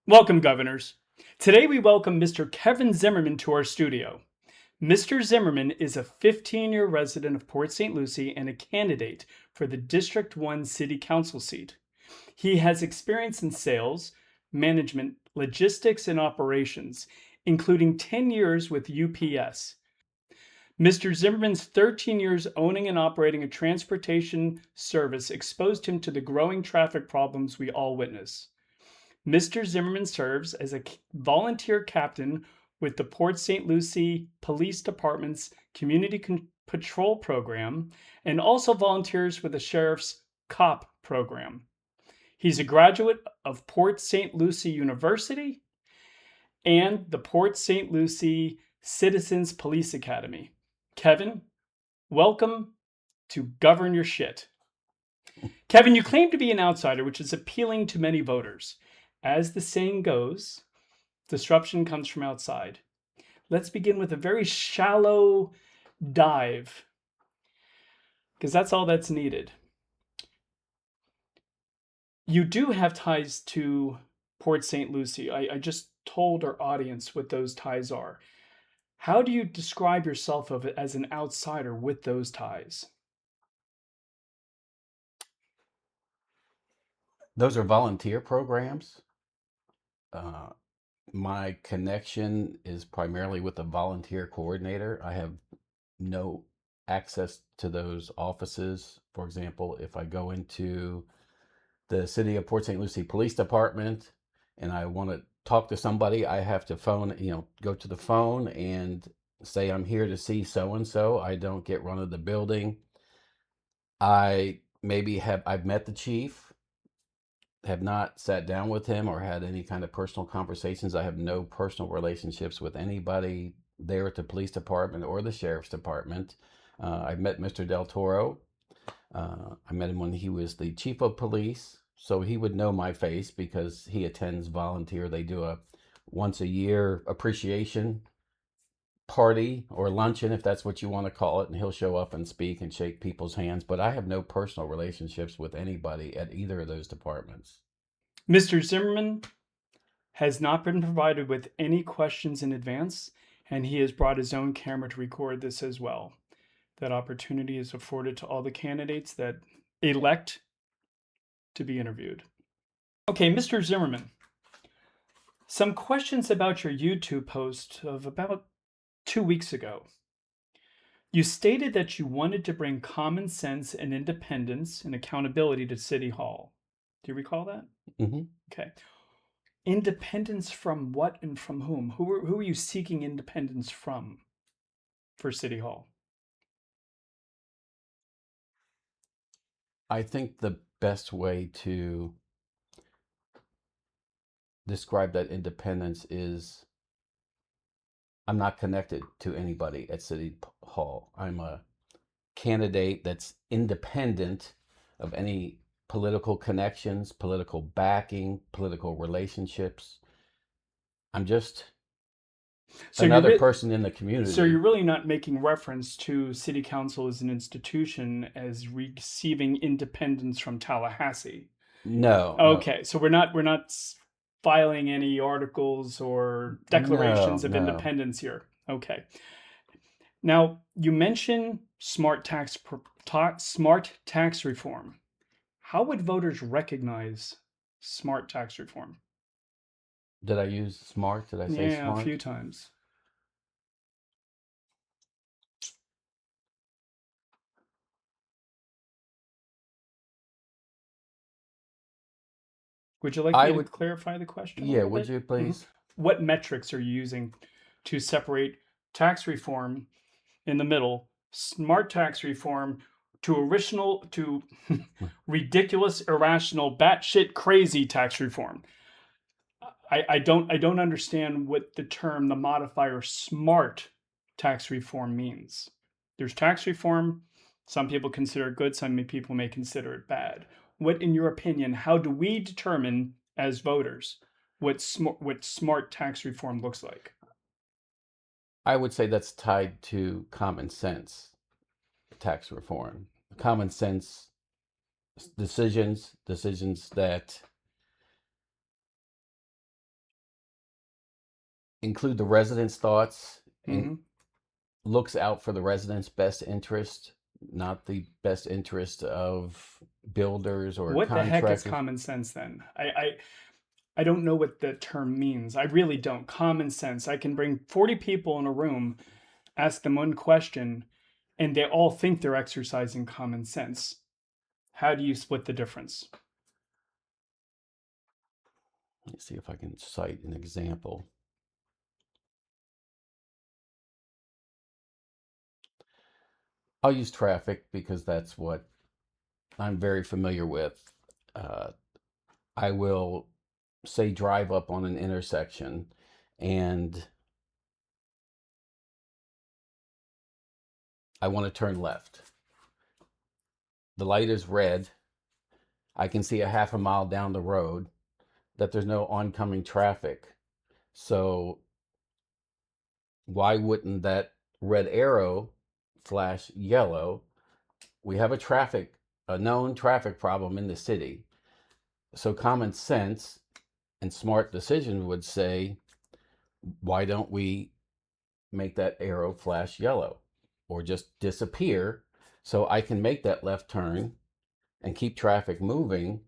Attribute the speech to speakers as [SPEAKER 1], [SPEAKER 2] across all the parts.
[SPEAKER 1] Welcome, governors. Today we welcome Mr. Kevin Zimmerman to our studio. Mr. Zimmerman is a 15-year resident of Port St. Lucie and a candidate for the District 1 City Council seat. He has experience in sales, management, logistics, and operations, including 10 years with UPS. Mr. Zimmerman's 13 years owning and operating a transportation service exposed him to the growing traffic problems we all witness. Mr. Zimmerman serves as a volunteer captain with the Port St. Lucie Police Department's Community Patrol Program and also volunteers with the Sheriff's COP program. He's a graduate of Port St. Lucie University and the Port St. Lucie Citizens Police Academy. Kevin, welcome to Govern Your Shit. Kevin, you claim to be an outsider, which is appealing to many voters. As the saying goes, disruption comes from outside. Let's begin with a very shallow dive, because that's all that's needed. You do have ties to Port St. Lucie. I just told our audience what those ties are. How do you describe yourself as an outsider with those ties?
[SPEAKER 2] Those are volunteer programs. My connection is primarily with the volunteer coordinator. I have no access to those offices. For example, if I go into the City of Port St. Lucie Police Department and I want to talk to somebody, I have to go to the phone and say I'm here to see so and so. I don't get run of the building. I've met the chief, have not sat down with him or had any kind of personal conversations. I have no personal relationships with anybody there at the police department or the sheriff's department. I've met Mr. Del Toro. I met him when he was the chief of police, so he would know my face because he attends volunteer. They do a once a year appreciation party or luncheon, if that's what you want to call it, and he'll show up and speak and shake people's hands. But I have no personal relationships with anybody at either of those departments.
[SPEAKER 1] Mr. Zimmerman has not been provided with any questions in advance, and he has brought his own camera to record this as well. That opportunity is afforded to all the candidates that elect to be interviewed. Okay, Mr. Zimmerman, some questions about your YouTube post of about 2 weeks ago. You stated that you wanted to bring common sense and independence and accountability to City Hall. Do you recall that?
[SPEAKER 2] Mm-hmm.
[SPEAKER 1] Okay. Independence from what and from whom? Who are you seeking independence from for City Hall?
[SPEAKER 2] I think the best way to describe that independence is I'm not connected to anybody at City Hall. I'm a candidate that's independent of any political connections, political backing, political relationships. I'm just another person in the community.
[SPEAKER 1] So you're really not making reference to City Council as an institution as receiving independence from Tallahassee.
[SPEAKER 2] No.
[SPEAKER 1] Okay, so we're not filing any articles or declarations of independence here. Okay. Now, you mentioned smart tax reform. How would voters recognize smart tax reform?
[SPEAKER 2] Did I use smart? Did I say smart?
[SPEAKER 1] Yeah, a few times. Would you like me to clarify the question?
[SPEAKER 2] Yeah, would you please?
[SPEAKER 1] What metrics are you using to separate tax reform in the middle, smart tax reform to ridiculous, irrational, batshit crazy tax reform? I don't understand what the modifier smart tax reform means. There's tax reform. Some people consider it good. Some people may consider it bad. What, in your opinion, how do we determine as voters what smart tax reform looks like?
[SPEAKER 2] I would say that's tied to common sense tax reform. Common sense decisions that include the residents' thoughts, and
[SPEAKER 1] Hmm.
[SPEAKER 2] looks out for the residents' best interest, not the best interest of builders or
[SPEAKER 1] What the heck is
[SPEAKER 2] contractors.
[SPEAKER 1] common sense then? I don't know what the term means. I really don't. Common sense. I can bring 40 people in a room, ask them one question, and they all think they're exercising common sense. How do you split the difference?
[SPEAKER 2] Let me see if I can cite an example. I'll use traffic because that's what I'm very familiar with. Uh, I will say drive up on an intersection and I want to turn left. The light is red. I can see a half a mile down the road that there's no oncoming traffic. So why wouldn't that red arrow flash yellow? We have a known traffic problem in the city. So common sense and smart decision would say, why don't we make that arrow flash yellow or just disappear so I can make that left turn and keep traffic moving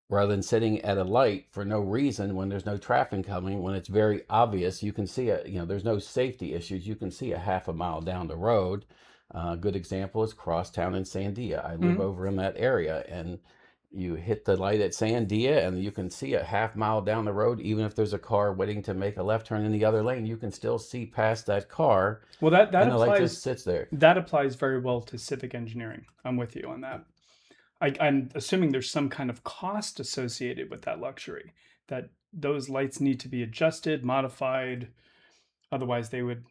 [SPEAKER 2] rather than sitting at a light for no reason when there's no traffic coming, when it's very obvious. You can see there's no safety issues. You can see a half a mile down the road. A good example is Crosstown in Sandia. I live
[SPEAKER 1] Hmm.
[SPEAKER 2] over in that area, and you hit the light at Sandia and you can see a half mile down the road. Even if there's a car waiting to make a left turn in the other lane, you can still see past that car,
[SPEAKER 1] Well, that
[SPEAKER 2] and the light just
[SPEAKER 1] applies
[SPEAKER 2] sits there.
[SPEAKER 1] that applies very well to civic engineering. I'm with you on that. I'm assuming there's some kind of cost associated with that luxury, that those lights need to be adjusted, modified, otherwise they would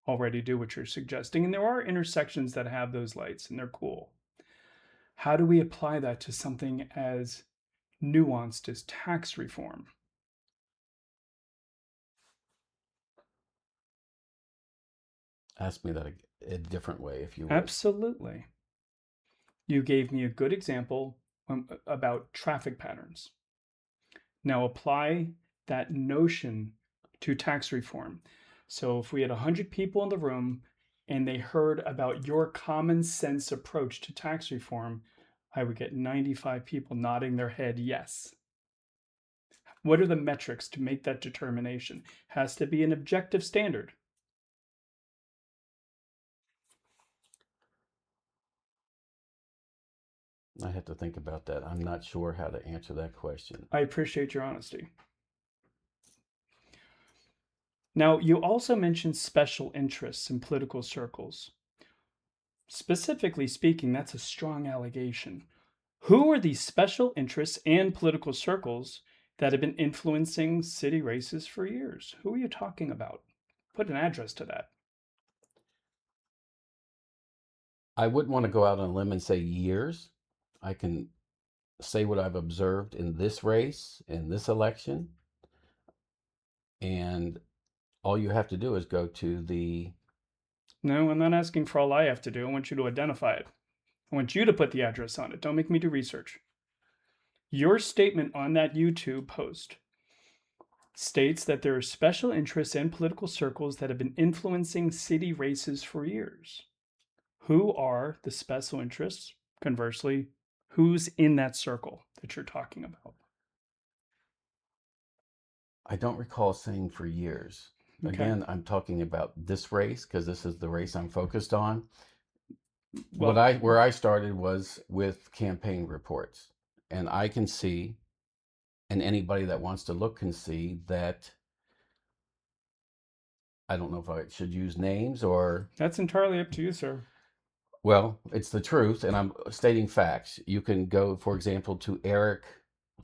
[SPEAKER 1] already do what you're suggesting. And there are intersections that have those lights and they're cool. How do we apply that to something as nuanced as tax reform?
[SPEAKER 2] Ask me that a different way, if you would.
[SPEAKER 1] Absolutely. You gave me a good example about traffic patterns. Now apply that notion to tax reform. So if we had 100 people in the room and they heard about your common sense approach to tax reform, I would get 95 people nodding their head yes. What are the metrics to make that determination? Has to be an objective standard.
[SPEAKER 2] I have to think about that. I'm not sure how to answer that question.
[SPEAKER 1] I appreciate your honesty. Now, you also mentioned special interests in political circles. Specifically speaking, that's a strong allegation. Who are these special interests and political circles that have been influencing city races for years? Who are you talking about? Put an address to that.
[SPEAKER 2] I wouldn't want to go out on a limb and say years. I can say what I've observed in this race, in this election, and all you have to do is go to the.
[SPEAKER 1] No, I'm not asking for all I have to do. I want you to identify it. I want you to put the address on it. Don't make me do research. Your statement on that YouTube post states that there are special interests and political circles that have been influencing city races for years. Who are the special interests? Conversely, who's in that circle that you're talking about?
[SPEAKER 2] I don't recall saying for years.
[SPEAKER 1] Okay.
[SPEAKER 2] Again, I'm talking about this race because this is the race I'm focused on.
[SPEAKER 1] Well,
[SPEAKER 2] Where I started was with campaign reports, and I can see, and anybody that wants to look can see that. I don't know if I should use names or.
[SPEAKER 1] that's entirely up to you, sir.
[SPEAKER 2] Well, it's the truth, and I'm stating facts. You can go, for example, to Eric.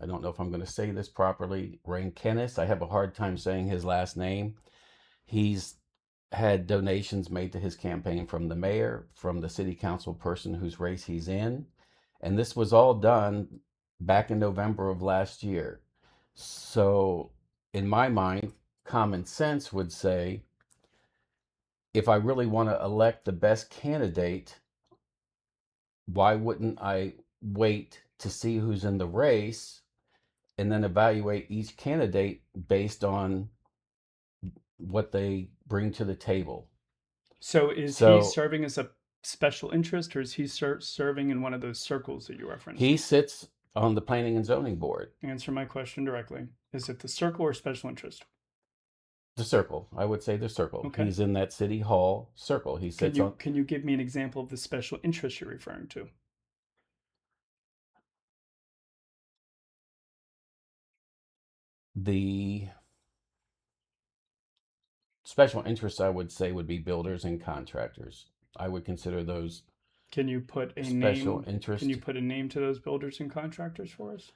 [SPEAKER 2] I don't know if I'm going to say this properly. Rankenis. I have a hard time saying his last name. He's had donations made to his campaign from the mayor, from the city council person whose race he's in. And this was all done back in November of last year. So, in my mind, common sense would say if I really want to elect the best candidate, why wouldn't I wait to see who's in the race and then evaluate each candidate based on what they bring to the table.
[SPEAKER 1] So is he
[SPEAKER 2] So
[SPEAKER 1] serving as a special interest, or is he serving in one of those circles that you referenced?
[SPEAKER 2] he sits on the Planning and Zoning Board.
[SPEAKER 1] Answer my question directly. Is it the circle or special interest?
[SPEAKER 2] The circle, I would say the circle.
[SPEAKER 1] Okay.
[SPEAKER 2] He's in that city hall circle. He
[SPEAKER 1] Can
[SPEAKER 2] sits
[SPEAKER 1] you
[SPEAKER 2] on
[SPEAKER 1] can you give me an example of the special interest you're referring to?
[SPEAKER 2] the special interests, I would say, would be builders and contractors. I would consider those
[SPEAKER 1] Can you put a
[SPEAKER 2] special
[SPEAKER 1] name? Can you
[SPEAKER 2] interest.
[SPEAKER 1] put a name to those builders and contractors for us?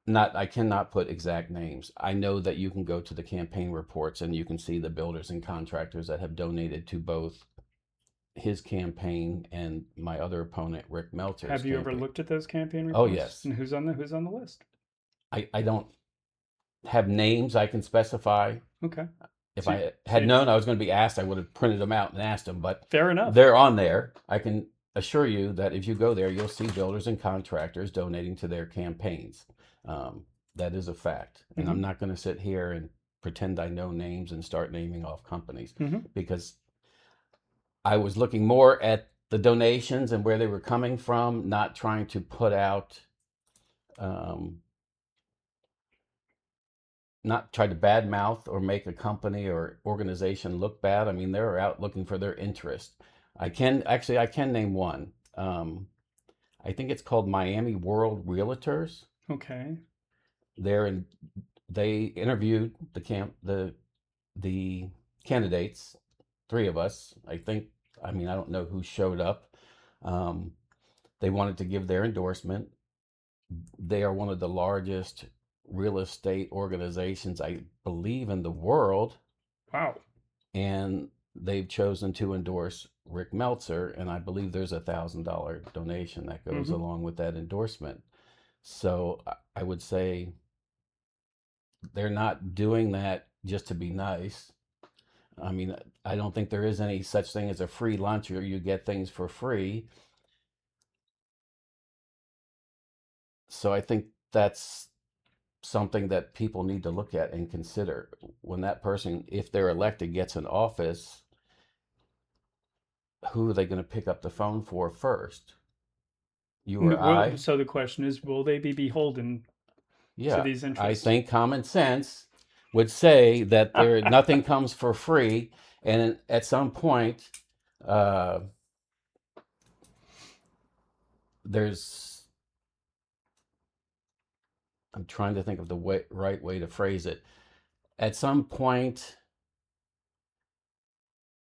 [SPEAKER 2] Not, I cannot put exact names. I know that you can go to the campaign reports and you can see the builders and contractors that have donated to both his campaign and my other opponent, Rick Meltzer's
[SPEAKER 1] Have you ever
[SPEAKER 2] campaign.
[SPEAKER 1] looked at those campaign
[SPEAKER 2] Oh,
[SPEAKER 1] reports?
[SPEAKER 2] yes.
[SPEAKER 1] And who's on the list?
[SPEAKER 2] I don't have names I can specify.
[SPEAKER 1] Okay.
[SPEAKER 2] If
[SPEAKER 1] So,
[SPEAKER 2] I
[SPEAKER 1] so
[SPEAKER 2] had known I was going to be asked, I would have printed them out and asked them, but
[SPEAKER 1] fair enough.
[SPEAKER 2] they're on there. I can assure you that if you go there, you'll see builders and contractors donating to their campaigns. That is a fact. And I'm
[SPEAKER 1] Mm-hmm.
[SPEAKER 2] not going to sit here and pretend I know names and start naming off companies
[SPEAKER 1] Mm-hmm.
[SPEAKER 2] because I was looking more at the donations and where they were coming from, not trying to put out, not try to badmouth or make a company or organization look bad. I mean, they're out looking for their interest. I can name one. I think it's called Miami World Realtors.
[SPEAKER 1] Okay.
[SPEAKER 2] They're in, they interviewed the candidates, three of us. I think. I mean, I don't know who showed up. Um, they wanted to give their endorsement. They are one of the largest real estate organizations, I believe, in the world,
[SPEAKER 1] Wow.
[SPEAKER 2] and they've chosen to endorse Rick Meltzer, and I believe there's $1,000 donation that goes
[SPEAKER 1] Mm-hmm.
[SPEAKER 2] along with that endorsement. So I would say they're not doing that just to be nice. I mean, I don't think there is any such thing as a free lunch or you get things for free. So I think that's something that people need to look at and consider when that person, if they're elected, gets in office. Who are they going to pick up the phone for first? You or I?
[SPEAKER 1] So the question is, will they be beholden to
[SPEAKER 2] Yeah,
[SPEAKER 1] these
[SPEAKER 2] I
[SPEAKER 1] interests?
[SPEAKER 2] think common sense would say that there nothing comes for free, and at some point, uh, there's. I'm trying to think of the right way to phrase it. At some point,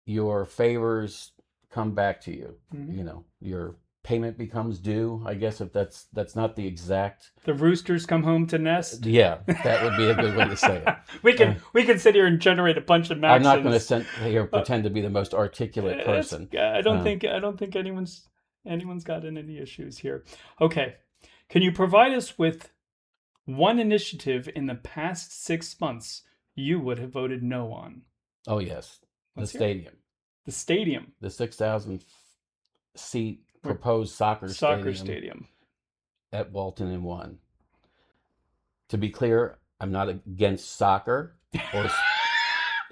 [SPEAKER 2] your favors come back to you.
[SPEAKER 1] Mm-hmm.
[SPEAKER 2] You know, your payment becomes due. I guess if that's not the exact.
[SPEAKER 1] The roosters come home to nest.
[SPEAKER 2] Yeah, that would be a good way to say it.
[SPEAKER 1] we can sit here and generate a bunch of
[SPEAKER 2] I'm not going to
[SPEAKER 1] maxims.
[SPEAKER 2] pretend to be the most articulate person.
[SPEAKER 1] I don't think anyone's got any issues here. Okay, can you provide us with one initiative in the past 6 months you would have voted no on?
[SPEAKER 2] Oh yes, the
[SPEAKER 1] Let's hear it.
[SPEAKER 2] stadium,
[SPEAKER 1] The stadium,
[SPEAKER 2] the 6,000 seat
[SPEAKER 1] Where-
[SPEAKER 2] proposed soccer
[SPEAKER 1] soccer
[SPEAKER 2] stadium
[SPEAKER 1] stadium.
[SPEAKER 2] at Walton and One. To be clear, I'm not against soccer or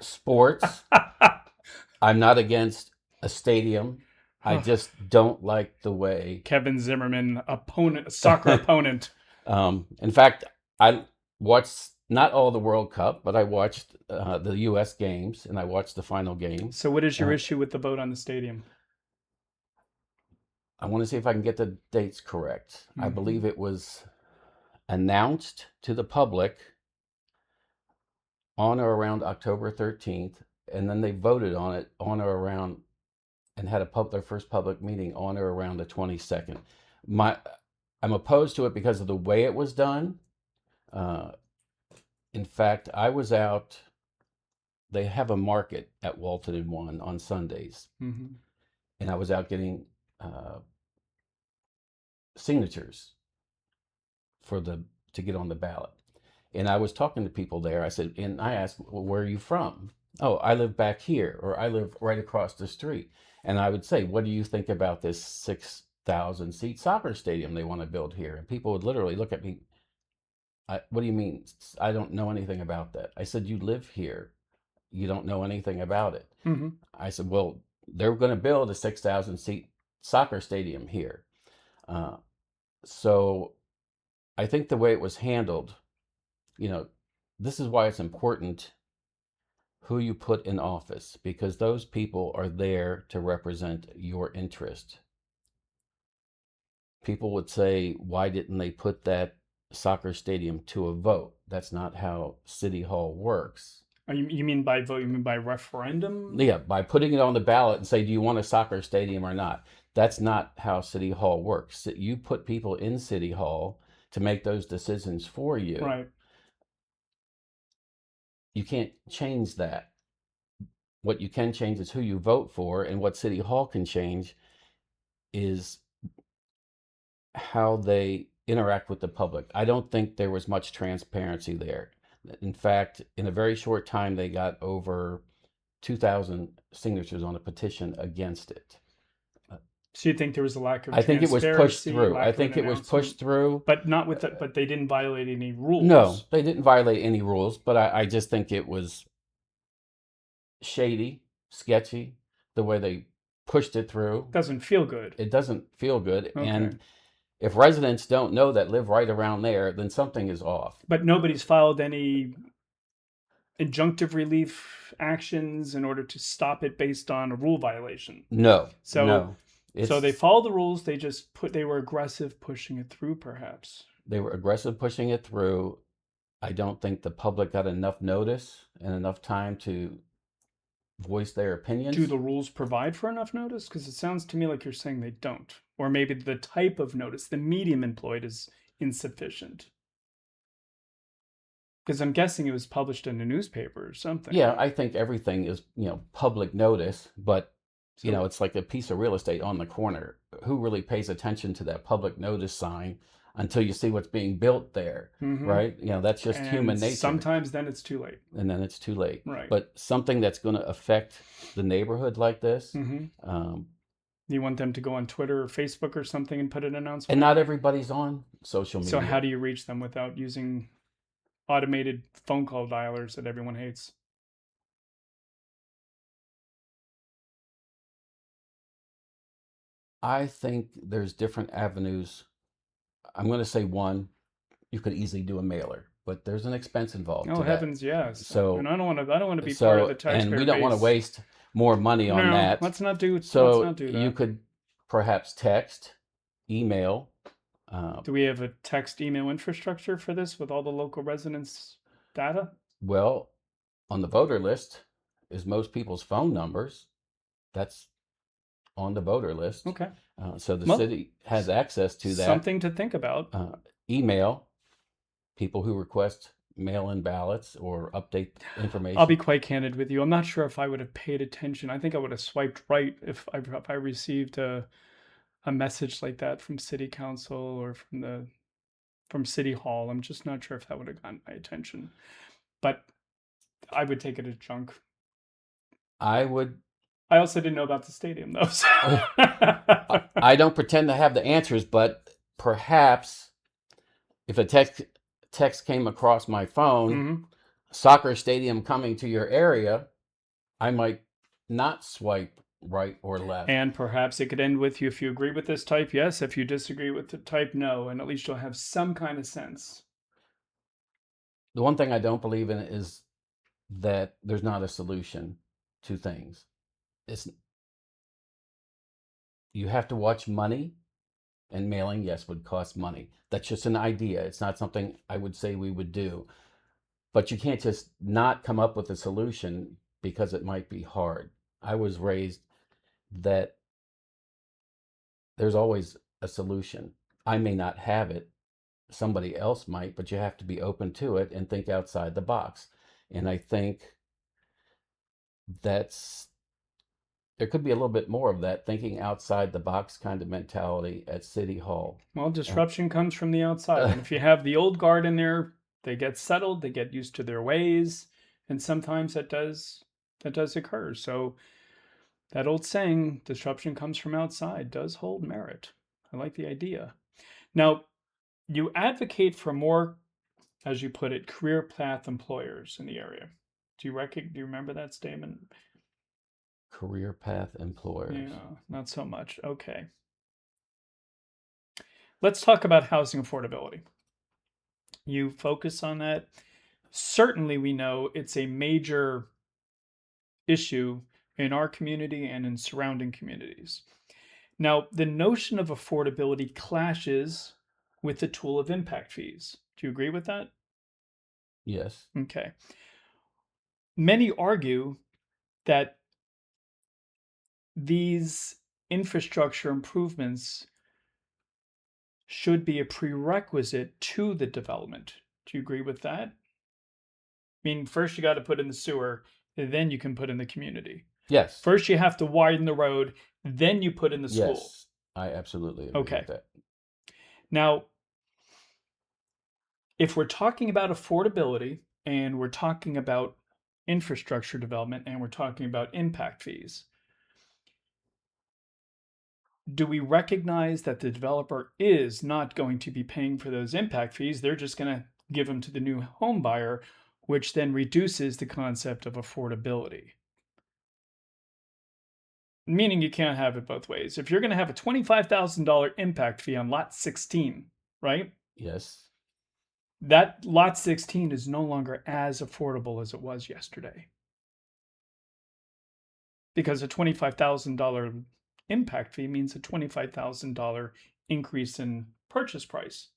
[SPEAKER 2] sports. I'm not against a stadium. I just don't like the way.
[SPEAKER 1] Kevin Zimmerman, soccer opponent.
[SPEAKER 2] In fact, I watched not all the World Cup, but I watched the U.S. games and I watched the final game.
[SPEAKER 1] So, what is your
[SPEAKER 2] Uh,
[SPEAKER 1] issue with the vote on the stadium?
[SPEAKER 2] I want to see if I can get the dates correct. I
[SPEAKER 1] Mhm.
[SPEAKER 2] believe it was announced to the public on or around October 13th, and then they voted on it on or around and had their first public meeting on or around the 22nd. I'm opposed to it because of the way it was done. Uh, in fact, I was out. They have a market at Walton and One on Sundays,
[SPEAKER 1] Mm-hmm.
[SPEAKER 2] and I was out getting signatures to get on the ballot. And I was talking to people there. I asked, well, where are you from? Oh, I live back here, or I live right across the street. And I would say, what do you think about this 6,000 seat soccer stadium they want to build here? And people would literally look at me, what do you mean? I don't know anything about that. I said, you live here. you don't know anything about it.
[SPEAKER 1] Mm-hmm.
[SPEAKER 2] I said, well, they're going to build a 6,000 seat soccer stadium here. Uh, so I think the way it was handled, this is why it's important who you put in office, because those people are there to represent your interest. People would say, why didn't they put that soccer stadium to a vote? That's not how City Hall works.
[SPEAKER 1] You mean by vote? You mean by referendum?
[SPEAKER 2] Yeah, by putting it on the ballot and say, do you want a soccer stadium or not? That's not how City Hall works. You put people in City Hall to make those decisions for you.
[SPEAKER 1] Right.
[SPEAKER 2] You can't change that. What you can change is who you vote for, and what City Hall can change is how they interact with the public. I don't think there was much transparency there. In fact, in a very short time, they got over 2,000 signatures on a petition against it.
[SPEAKER 1] So you think there was a lack of
[SPEAKER 2] I think it was pushed
[SPEAKER 1] transparency,
[SPEAKER 2] through.
[SPEAKER 1] lack
[SPEAKER 2] I
[SPEAKER 1] of
[SPEAKER 2] think
[SPEAKER 1] an
[SPEAKER 2] it was pushed through.
[SPEAKER 1] but not with the, but they didn't violate any rules.
[SPEAKER 2] No, they didn't violate any rules, but I just think it was shady, sketchy, the way they pushed it through.
[SPEAKER 1] Doesn't feel good.
[SPEAKER 2] It doesn't feel good.
[SPEAKER 1] Okay.
[SPEAKER 2] And if residents don't know that live right around there, then something is off.
[SPEAKER 1] But nobody's filed any injunctive relief actions in order to stop it based on a rule violation.
[SPEAKER 2] No.
[SPEAKER 1] So
[SPEAKER 2] no.
[SPEAKER 1] So they followed the rules. They were aggressive pushing it through, perhaps.
[SPEAKER 2] They were aggressive pushing it through. I don't think the public got enough notice and enough time to voice their opinions.
[SPEAKER 1] Do the rules provide for enough notice? Because it sounds to me like you're saying they don't. Or maybe the type of notice, the medium employed, is insufficient. Because I'm guessing it was published in a newspaper or something.
[SPEAKER 2] Yeah, I think everything is, public notice, but it's like a piece of real estate on the corner. Who really pays attention to that public notice sign until you see what's being built there, right? That's just human nature.
[SPEAKER 1] Sometimes then it's too late.
[SPEAKER 2] And then it's too late.
[SPEAKER 1] Right.
[SPEAKER 2] But something that's going to affect the neighborhood like this.
[SPEAKER 1] You want them to go on Twitter or Facebook or something and put an announcement?
[SPEAKER 2] And not everybody's on social media.
[SPEAKER 1] So how do you reach them without using automated phone call dialers that everyone hates?
[SPEAKER 2] I think there's different avenues. I'm going to say one, you could easily do a mailer, but there's an expense involved.
[SPEAKER 1] Oh heavens, yes.
[SPEAKER 2] So,
[SPEAKER 1] and I don't want to be part of the taxpayer
[SPEAKER 2] and we don't want to waste more money on that.
[SPEAKER 1] Let's not do.
[SPEAKER 2] So
[SPEAKER 1] let's not do that.
[SPEAKER 2] You could perhaps text, email.
[SPEAKER 1] Do we have a text email infrastructure for this with all the local residents' data?
[SPEAKER 2] Well, on the voter list is most people's phone numbers. That's on the voter list.
[SPEAKER 1] Okay.
[SPEAKER 2] So the city has access to that.
[SPEAKER 1] Something to think about.
[SPEAKER 2] Email people who request mail-in ballots or update information.
[SPEAKER 1] I'll be quite candid with you. I'm not sure if I would have paid attention. I think I would have swiped right if I received a message like that from City Council or from City Hall. I'm just not sure if that would have gotten my attention. But I would take it as junk.
[SPEAKER 2] I would.
[SPEAKER 1] I also didn't know about the stadium, though. So.
[SPEAKER 2] I don't pretend to have the answers, but perhaps if a text came across my phone, soccer stadium coming to your area, I might not swipe right or left.
[SPEAKER 1] And perhaps it could end with you, if you agree with this, type yes. If you disagree with it, type no. And at least you'll have some kind of sense.
[SPEAKER 2] The one thing I don't believe in is that there's not a solution to things. You have to watch money, and mailing, yes, would cost money. That's just an idea. It's not something I would say we would do. But you can't just not come up with a solution because it might be hard. I was raised that there's always a solution. I may not have it. Somebody else might, but you have to be open to it and think outside the box. And I think there could be a little bit more of that thinking outside the box kind of mentality at City Hall.
[SPEAKER 1] Well, disruption comes from the outside. And if you have the old guard in there, they get settled, they get used to their ways, and sometimes that does occur. So that old saying, disruption comes from outside, does hold merit. I like the idea. Now, you advocate for more, as you put it, career path employers in the area. Do you remember that statement?
[SPEAKER 2] Career path employers.
[SPEAKER 1] Yeah, not so much. Okay. Let's talk about housing affordability. You focus on that. Certainly, we know it's a major issue in our community and in surrounding communities. Now, the notion of affordability clashes with the tool of impact fees. Do you agree with that?
[SPEAKER 2] Yes.
[SPEAKER 1] Okay. Many argue that these infrastructure improvements should be a prerequisite to the development. Do you agree with that? Meaning, first you got to put in the sewer, then you can put in the community.
[SPEAKER 2] Yes.
[SPEAKER 1] First, you have to widen the road, then you put in the school.
[SPEAKER 2] Yes. I absolutely agree
[SPEAKER 1] Okay.
[SPEAKER 2] with that.
[SPEAKER 1] Now, if we're talking about affordability and we're talking about infrastructure development and we're talking about impact fees, do we recognize that the developer is not going to be paying for those impact fees? They're just going to give them to the new home buyer, which then reduces the concept of affordability. Meaning you can't have it both ways. If you're going to have a $25,000 impact fee on lot 16, right?
[SPEAKER 2] Yes.
[SPEAKER 1] That lot 16 is no longer as affordable as it was yesterday. Because a $25,000 impact fee means a $25,000 increase in purchase price,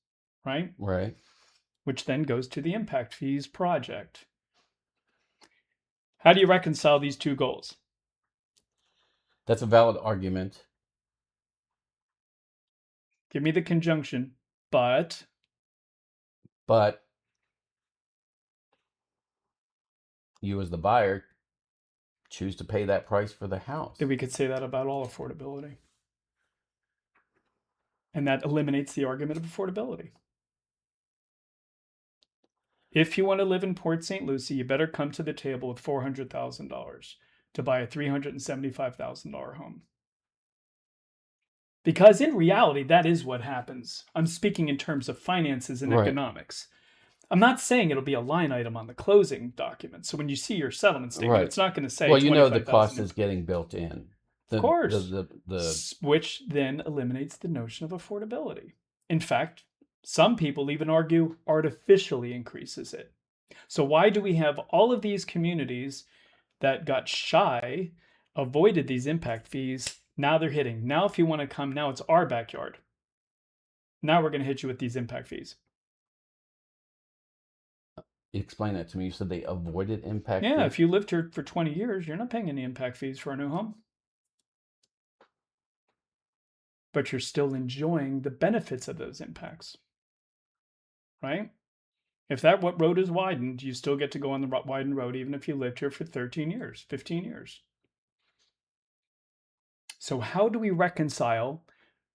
[SPEAKER 1] right?
[SPEAKER 2] Right.
[SPEAKER 1] Which then goes to the impact fees project. How do you reconcile these two goals?
[SPEAKER 2] That's a valid argument.
[SPEAKER 1] Give me the conjunction, but
[SPEAKER 2] But you, as the buyer, choose to pay that price for the house.
[SPEAKER 1] we could say that about all affordability. And that eliminates the argument of affordability. If you want to live in Port St. Lucie, you better come to the table with $400,000 to buy a $375,000 home. Because in reality, that is what happens. I'm speaking in terms of finances and
[SPEAKER 2] Right.
[SPEAKER 1] economics. I'm not saying it'll be a line item on the closing document. So when you see your settlement statement,
[SPEAKER 2] Right.
[SPEAKER 1] it's not going to say
[SPEAKER 2] Well, you know the
[SPEAKER 1] 25,000.
[SPEAKER 2] cost is getting built in.
[SPEAKER 1] Of course.
[SPEAKER 2] The
[SPEAKER 1] Which then eliminates the notion of affordability. In fact, some people even argue artificially increases it. So why do we have all of these communities that got shy, avoided these impact fees? Now they're hitting. Now, if you want to come, now it's our backyard. Now we're going to hit you with these impact fees.
[SPEAKER 2] explain that to me. You said they avoided impact
[SPEAKER 1] Yeah,
[SPEAKER 2] fees?
[SPEAKER 1] if you lived here for 20 years, you're not paying any impact fees for a new home. But you're still enjoying the benefits of those impacts, right? If that road is widened, you still get to go on the widened road even if you lived here for 13 years, 15 years. So how do we reconcile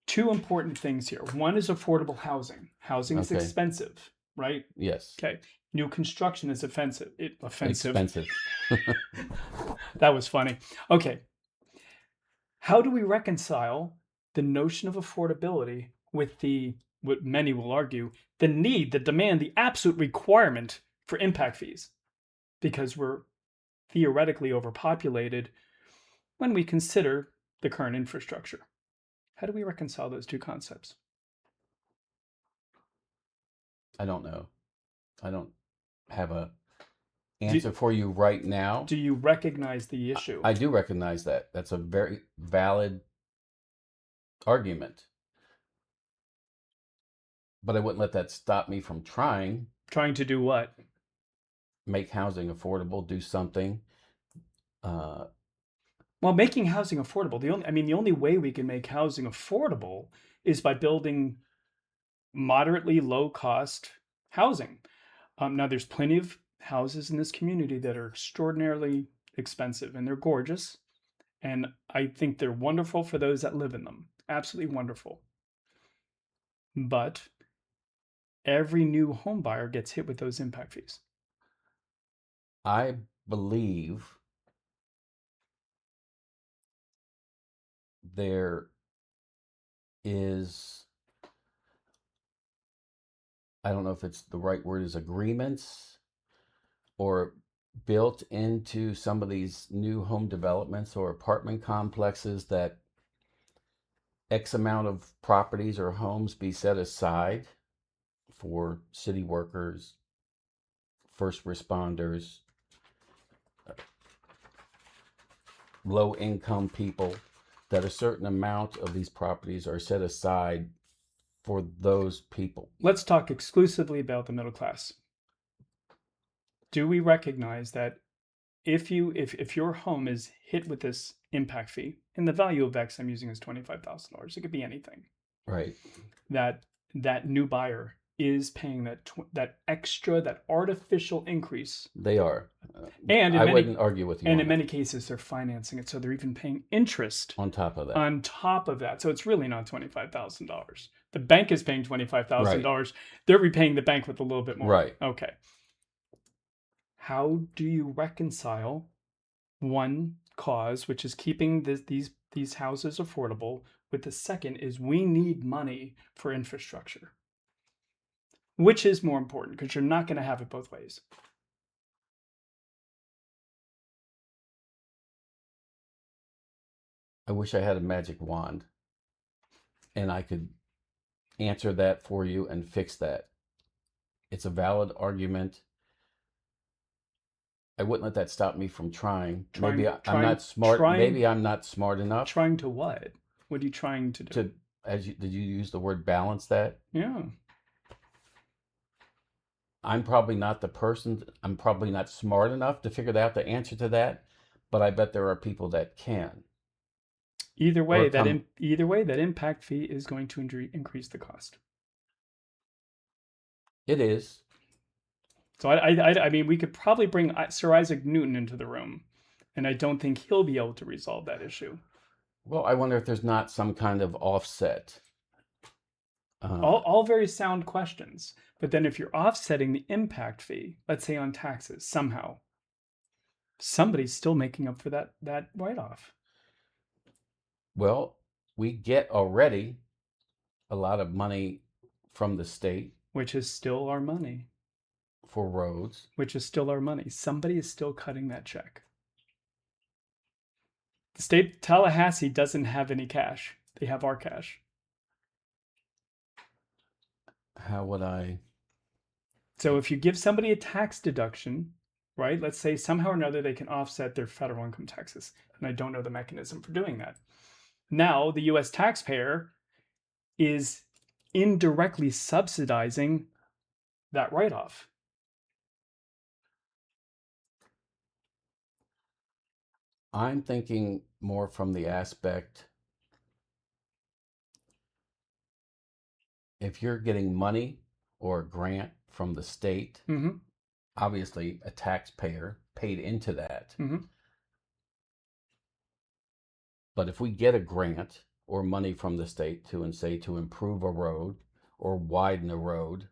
[SPEAKER 1] two important things here? One is affordable housing. Housing is
[SPEAKER 2] Okay.
[SPEAKER 1] expensive, right?
[SPEAKER 2] Yes.
[SPEAKER 1] Okay. New construction is offensive.
[SPEAKER 2] Expensive.
[SPEAKER 1] That was funny. Okay. How do we reconcile the notion of affordability with what many will argue, the need, the demand, the absolute requirement for impact fees? Because we're theoretically overpopulated when we consider the current infrastructure. How do we reconcile those two concepts?
[SPEAKER 2] I don't know. I don't have a answer for you right now.
[SPEAKER 1] Do you recognize the issue?
[SPEAKER 2] I do recognize that. That's a very valid argument. But I wouldn't let that stop me from trying.
[SPEAKER 1] Trying to do what?
[SPEAKER 2] Make housing affordable, do something.
[SPEAKER 1] Well, making housing affordable, the only way we can make housing affordable is by building moderately low cost housing. Now, there's plenty of houses in this community that are extraordinarily expensive and they're gorgeous. And I think they're wonderful for those that live in them. Absolutely wonderful. But every new home buyer gets hit with those impact fees.
[SPEAKER 2] I believe there is, I don't know if it's the right word is agreements or built into some of these new home developments or apartment complexes that X amount of properties or homes be set aside for city workers, first responders, low income people, that a certain amount of these properties are set aside for those people.
[SPEAKER 1] Let's talk exclusively about the middle class. Do we recognize that if your home is hit with this impact fee, and the value of X I'm using is $25,000, it could be anything,
[SPEAKER 2] Right.
[SPEAKER 1] that new buyer is paying that extra, that artificial increase,
[SPEAKER 2] They are.
[SPEAKER 1] and
[SPEAKER 2] I wouldn't argue with you.
[SPEAKER 1] and
[SPEAKER 2] on
[SPEAKER 1] in
[SPEAKER 2] that.
[SPEAKER 1] many cases they're financing it, so they're even paying interest
[SPEAKER 2] On top of that.
[SPEAKER 1] on top of that. So it's really not $25,000. The bank is paying $25,000. They're repaying the bank with a little bit more.
[SPEAKER 2] Right.
[SPEAKER 1] Okay. How do you reconcile one cause, which is keeping these houses affordable, with the second is we need money for infrastructure? Which is more important? Because you're not going to have it both ways.
[SPEAKER 2] I wish I had a magic wand and I could answer that for you and fix that. It's a valid argument. I wouldn't let that stop me from trying. Maybe I'm not smart. Maybe I'm not smart enough.
[SPEAKER 1] Trying to what? What are you trying to do?
[SPEAKER 2] Did you use the word balance that?
[SPEAKER 1] Yeah.
[SPEAKER 2] I'm probably not the person. I'm probably not smart enough to figure out the answer to that, but I bet there are people that can.
[SPEAKER 1] Either way, that impact fee is going to increase the cost.
[SPEAKER 2] It is.
[SPEAKER 1] So I mean, we could probably bring Sir Isaac Newton into the room, and I don't think he'll be able to resolve that issue.
[SPEAKER 2] Well, I wonder if there's not some kind of offset.
[SPEAKER 1] All very sound questions. But then if you're offsetting the impact fee, let's say on taxes, somehow, somebody's still making up for that write-off.
[SPEAKER 2] Well, we get already a lot of money from the state.
[SPEAKER 1] Which is still our money.
[SPEAKER 2] For roads.
[SPEAKER 1] Which is still our money. Somebody is still cutting that check. The state of Tallahassee doesn't have any cash. They have our cash.
[SPEAKER 2] How would I?
[SPEAKER 1] So if you give somebody a tax deduction, right? Let's say somehow or another they can offset their federal income taxes. And I don't know the mechanism for doing that. Now the US taxpayer is indirectly subsidizing that write-off.
[SPEAKER 2] I'm thinking more from the aspect, if you're getting money or a grant from the state, obviously a taxpayer paid into that. But if we get a grant or money from the state to improve a road or widen a road,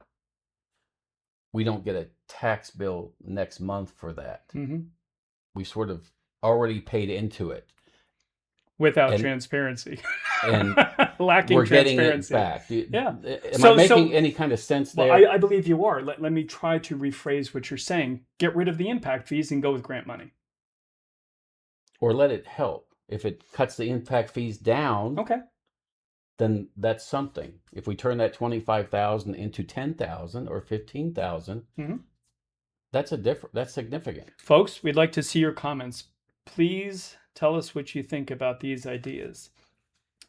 [SPEAKER 2] we don't get a tax bill next month for that. We sort of already paid into it
[SPEAKER 1] without transparency
[SPEAKER 2] and
[SPEAKER 1] lacking
[SPEAKER 2] we're
[SPEAKER 1] transparency.
[SPEAKER 2] Getting it back.
[SPEAKER 1] Yeah.
[SPEAKER 2] Am I making any kind of sense there?
[SPEAKER 1] Well, I believe you are. Let me try to rephrase what you're saying. Get rid of the impact fees and go with grant money.
[SPEAKER 2] Or let it help. If it cuts the impact fees down,
[SPEAKER 1] okay,
[SPEAKER 2] then that's something. If we turn that 25,000 into 10,000 or 15,000, that's significant.
[SPEAKER 1] Folks, we'd like to see your comments. Please tell us what you think about these ideas.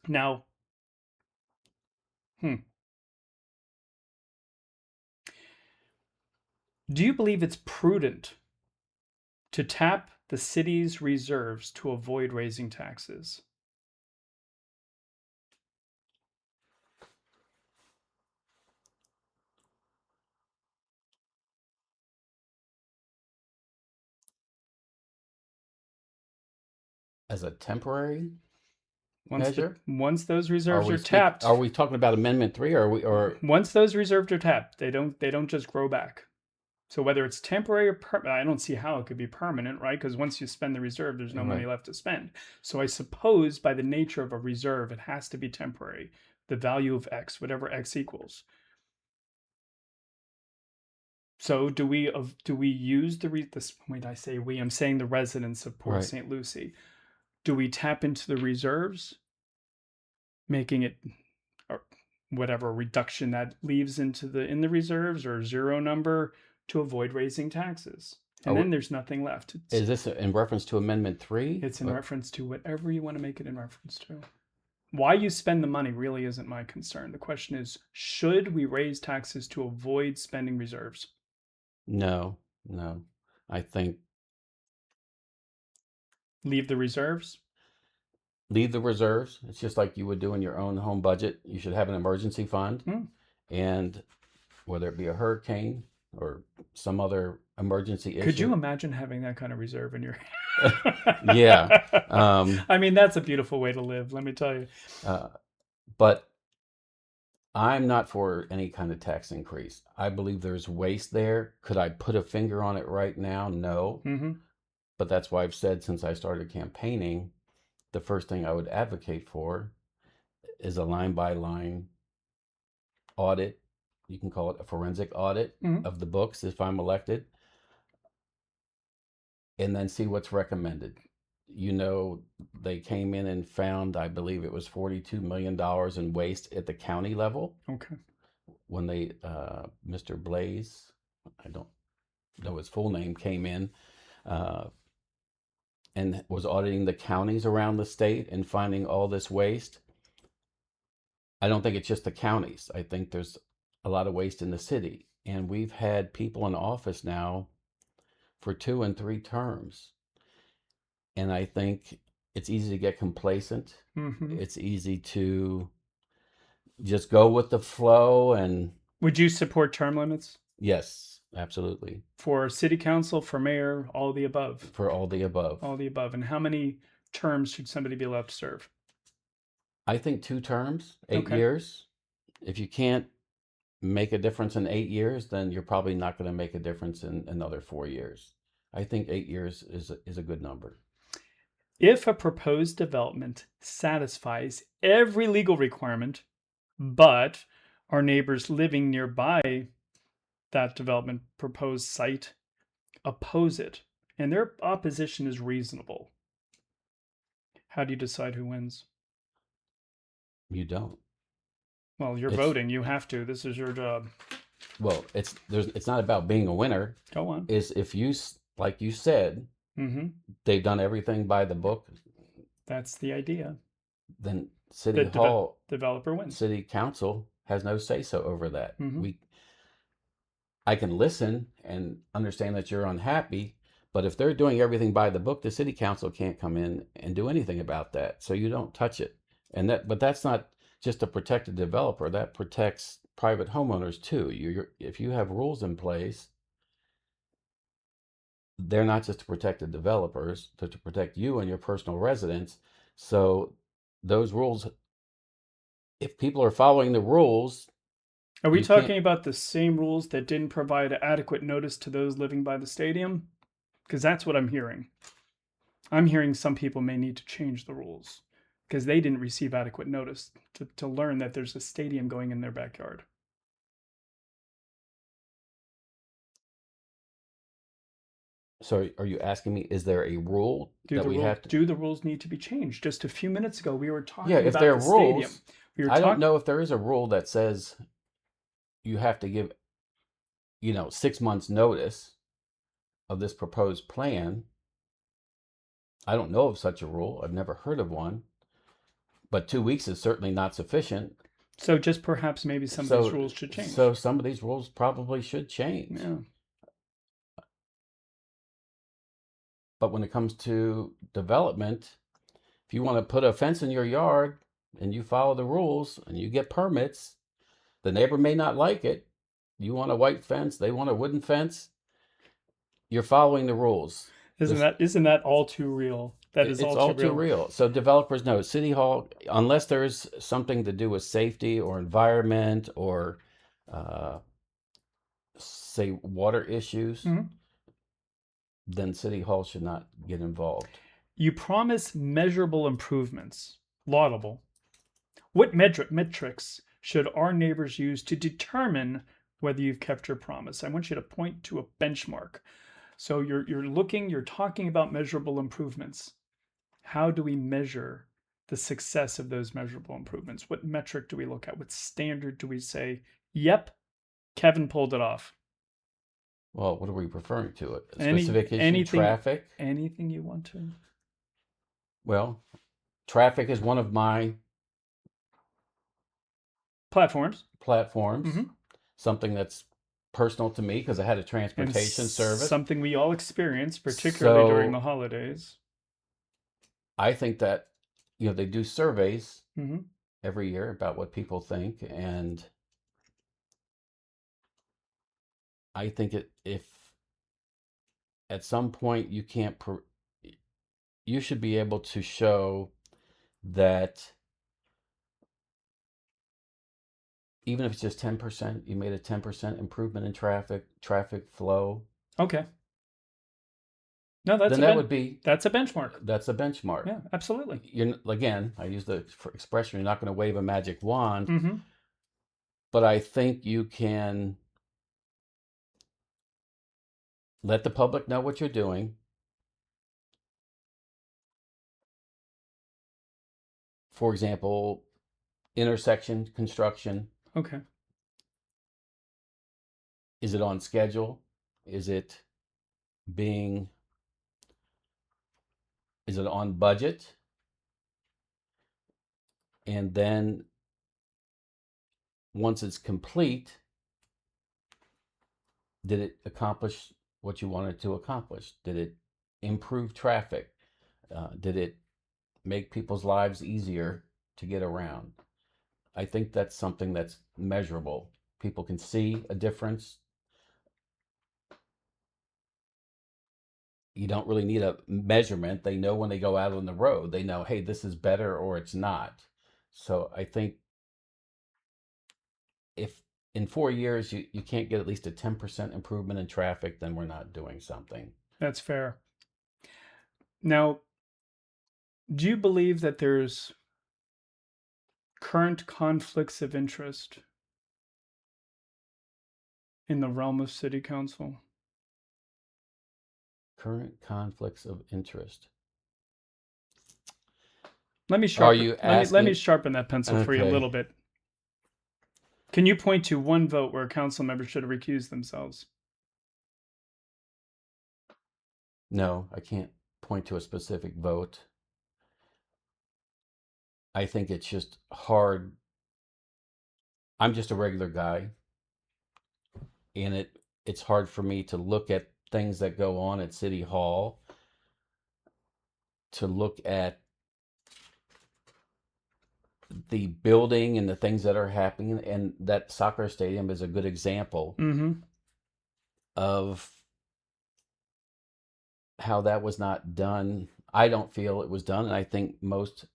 [SPEAKER 1] Now, do you believe it's prudent to tap the city's reserves to avoid raising taxes?
[SPEAKER 2] As a temporary measure?
[SPEAKER 1] Once those reserves are tapped.
[SPEAKER 2] Are we talking about Amendment 3 or
[SPEAKER 1] once those reserves are tapped, they don't just grow back. So whether it's temporary or permanent, I don't see how it could be permanent, right? Because once you spend the reserve, there's no money left to spend. So I suppose by the nature of a reserve, it has to be temporary. The value of X, whatever X equals. So do we use this? Wait, I say we. I'm saying the residents of Port
[SPEAKER 2] Right.
[SPEAKER 1] St. Lucie. Do we tap into the reserves, making it or whatever reduction that leaves in the reserves or zero number to avoid raising taxes? And
[SPEAKER 2] Oh,
[SPEAKER 1] then there's nothing left.
[SPEAKER 2] is this in reference to Amendment 3?
[SPEAKER 1] It's in reference to whatever you want to make it in reference to. Why you spend the money really isn't my concern. The question is, should we raise taxes to avoid spending reserves?
[SPEAKER 2] No, no. I think
[SPEAKER 1] Leave the reserves?
[SPEAKER 2] leave the reserves. It's just like you would do in your own home budget. You should have an emergency fund, and whether it be a hurricane or some other emergency issue.
[SPEAKER 1] Could you imagine having that kind of reserve in your
[SPEAKER 2] Yeah.
[SPEAKER 1] I mean, that's a beautiful way to live, let me tell you.
[SPEAKER 2] But I'm not for any kind of tax increase. I believe there's waste there. Could I put a finger on it right now? No. But that's why I've said since I started campaigning, the first thing I would advocate for is a line by line audit. You can call it a forensic audit of the books if I'm elected, and then see what's recommended. You know, they came in and found, I believe it was $42 million in waste at the county level.
[SPEAKER 1] Okay.
[SPEAKER 2] When they, Mr. Blaze, I don't know his full name, came in and was auditing the counties around the state and finding all this waste. I don't think it's just the counties. I think there's a lot of waste in the city. And we've had people in office now for 2 and 3 terms. And I think it's easy to get complacent. It's easy to just go with the flow. And
[SPEAKER 1] would you support term limits?
[SPEAKER 2] Yes, absolutely.
[SPEAKER 1] For city council, for mayor, all the above?
[SPEAKER 2] For all the above.
[SPEAKER 1] All the above. And how many terms should somebody be allowed to serve?
[SPEAKER 2] I think 2 terms, 8 years. If you can't make a difference in 8 years, then you're probably not going to make a difference in another 4 years. I think 8 years is a good number.
[SPEAKER 1] If a proposed development satisfies every legal requirement, but our neighbors living nearby that development proposed site oppose it, and their opposition is reasonable, how do you decide who wins?
[SPEAKER 2] You don't.
[SPEAKER 1] Well, you're voting. You have to. This is your job.
[SPEAKER 2] Well, it's not about being a winner.
[SPEAKER 1] Go on.
[SPEAKER 2] Is if you, like you said, they've done everything by the book.
[SPEAKER 1] That's the idea.
[SPEAKER 2] Then City Hall
[SPEAKER 1] developer wins.
[SPEAKER 2] City Council has no say-so over that. I can listen and understand that you're unhappy, but if they're doing everything by the book, the City Council can't come in and do anything about that. So you don't touch it. But that's not just to protect the developer. That protects private homeowners too. If you have rules in place, they're not just to protect the developers, they're to protect you and your personal residence. So those rules, if people are following the rules.
[SPEAKER 1] Are we talking about the same rules that didn't provide adequate notice to those living by the stadium? Because that's what I'm hearing. I'm hearing some people may need to change the rules because they didn't receive adequate notice to learn that there's a stadium going in their backyard.
[SPEAKER 2] So are you asking me, is there a rule that we have to...
[SPEAKER 1] Do the rules need to be changed? Just a few minutes ago, we were talking
[SPEAKER 2] if
[SPEAKER 1] about
[SPEAKER 2] there are
[SPEAKER 1] the
[SPEAKER 2] rules,
[SPEAKER 1] stadium.
[SPEAKER 2] I don't know if there is a rule that says you have to give, 6 months notice of this proposed plan. I don't know of such a rule. I've never heard of one. But 2 weeks is certainly not sufficient.
[SPEAKER 1] So just perhaps maybe some of these rules should change.
[SPEAKER 2] So some of these rules probably should change.
[SPEAKER 1] Yeah.
[SPEAKER 2] But when it comes to development, if you want to put a fence in your yard and you follow the rules and you get permits, the neighbor may not like it. You want a white fence, they want a wooden fence. You're following the rules.
[SPEAKER 1] Isn't that all too real? It's all too real.
[SPEAKER 2] So developers know City Hall, unless there's something to do with safety or environment or say water issues, then City Hall should not get involved.
[SPEAKER 1] You promise measurable improvements. Laudable. What metrics should our neighbors use to determine whether you've kept your promise. I want you to point to a benchmark. So you're talking about measurable improvements. How do we measure the success of those measurable improvements? What metric do we look at? What standard do we say, yep, Kevin pulled it off?
[SPEAKER 2] Well, what are we referring to? A
[SPEAKER 1] Any
[SPEAKER 2] specific issue,
[SPEAKER 1] anything
[SPEAKER 2] traffic?
[SPEAKER 1] anything you want to.
[SPEAKER 2] Well, traffic is one of my
[SPEAKER 1] Platforms.
[SPEAKER 2] platforms,
[SPEAKER 1] Mm-hmm.
[SPEAKER 2] something that's personal to me because I had a
[SPEAKER 1] And
[SPEAKER 2] transportation service.
[SPEAKER 1] something we all experience, particularly during the
[SPEAKER 2] So
[SPEAKER 1] holidays.
[SPEAKER 2] I think that, they do surveys
[SPEAKER 1] Mm-hmm.
[SPEAKER 2] every year about what people think. And I think if at some point you can't, you should be able to show that even if it's just 10%, you made a 10% improvement in traffic flow,
[SPEAKER 1] Okay. No,
[SPEAKER 2] then that would be,
[SPEAKER 1] that's a benchmark.
[SPEAKER 2] that's a benchmark.
[SPEAKER 1] Yeah, absolutely.
[SPEAKER 2] Again, I use the expression, you're not going to wave a magic wand,
[SPEAKER 1] Mm-hmm.
[SPEAKER 2] but I think you can let the public know what you're doing. For example, intersection construction.
[SPEAKER 1] Okay.
[SPEAKER 2] Is it on schedule? Is it being, is it on budget? And then once it's complete, did it accomplish what you wanted to accomplish? Did it improve traffic? Did it make people's lives easier to get around? I think that's something that's measurable. People can see a difference. You don't really need a measurement. They know when they go out on the road, they know, hey, this is better or it's not. So I think if in 4 years you can't get at least a 10% improvement in traffic, then we're not doing something.
[SPEAKER 1] That's fair. Now, do you believe that there's current conflicts of interest in the realm of city council?
[SPEAKER 2] Current conflicts of interest.
[SPEAKER 1] Let me
[SPEAKER 2] Are
[SPEAKER 1] sharpen
[SPEAKER 2] you
[SPEAKER 1] let me
[SPEAKER 2] asking?
[SPEAKER 1] sharpen that pencil for you a
[SPEAKER 2] Okay.
[SPEAKER 1] little bit. Can you point to one vote where a council member should have recused themselves?
[SPEAKER 2] No, I can't point to a specific vote. I think it's just hard. I'm just a regular guy, and it's hard for me to look at things that go on at City Hall, to look at the building and the things that are happening. And that soccer stadium is a good example
[SPEAKER 1] Mm-hmm.
[SPEAKER 2] of how that was not done. I don't feel it was done, and I think most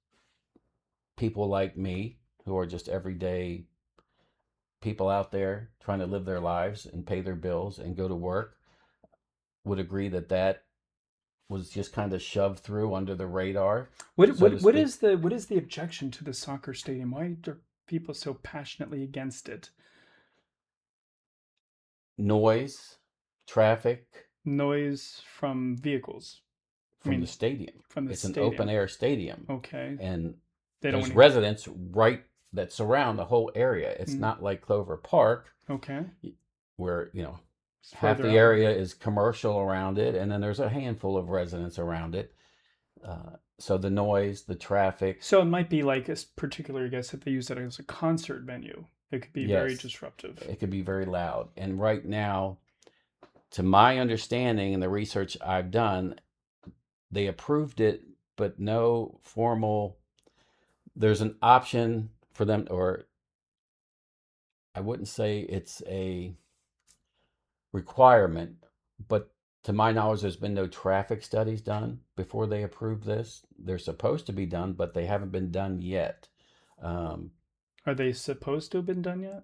[SPEAKER 2] people like me who are just everyday people out there trying to live their lives and pay their bills and go to work would agree that that was just kind of shoved through under the radar, so to
[SPEAKER 1] What
[SPEAKER 2] speak.
[SPEAKER 1] is the objection to the soccer stadium? Why are people so passionately against it?
[SPEAKER 2] Noise, traffic
[SPEAKER 1] Noise from vehicles. I
[SPEAKER 2] from the
[SPEAKER 1] mean,
[SPEAKER 2] stadium.
[SPEAKER 1] from the
[SPEAKER 2] It's an open
[SPEAKER 1] stadium.
[SPEAKER 2] air stadium,
[SPEAKER 1] Okay.
[SPEAKER 2] and
[SPEAKER 1] They don't
[SPEAKER 2] there's
[SPEAKER 1] want to.
[SPEAKER 2] residents right that surround the whole area. It's
[SPEAKER 1] Mm,
[SPEAKER 2] not like Clover Park
[SPEAKER 1] okay.
[SPEAKER 2] where,
[SPEAKER 1] It's
[SPEAKER 2] half
[SPEAKER 1] further
[SPEAKER 2] the
[SPEAKER 1] out.
[SPEAKER 2] area is commercial around it, and then there's a handful of residents around it. So the noise, the traffic,
[SPEAKER 1] So it might be like a particular, I guess, if they use it as a concert venue, it could be very
[SPEAKER 2] yes,
[SPEAKER 1] disruptive.
[SPEAKER 2] it could be very loud. And right now, to my understanding and the research I've done, they approved it, but no formal, there's an option for them, or I wouldn't say it's a requirement, but to my knowledge, there's been no traffic studies done before they approve this. They're supposed to be done, but they haven't been done yet. Um,
[SPEAKER 1] Are they supposed to have been done yet?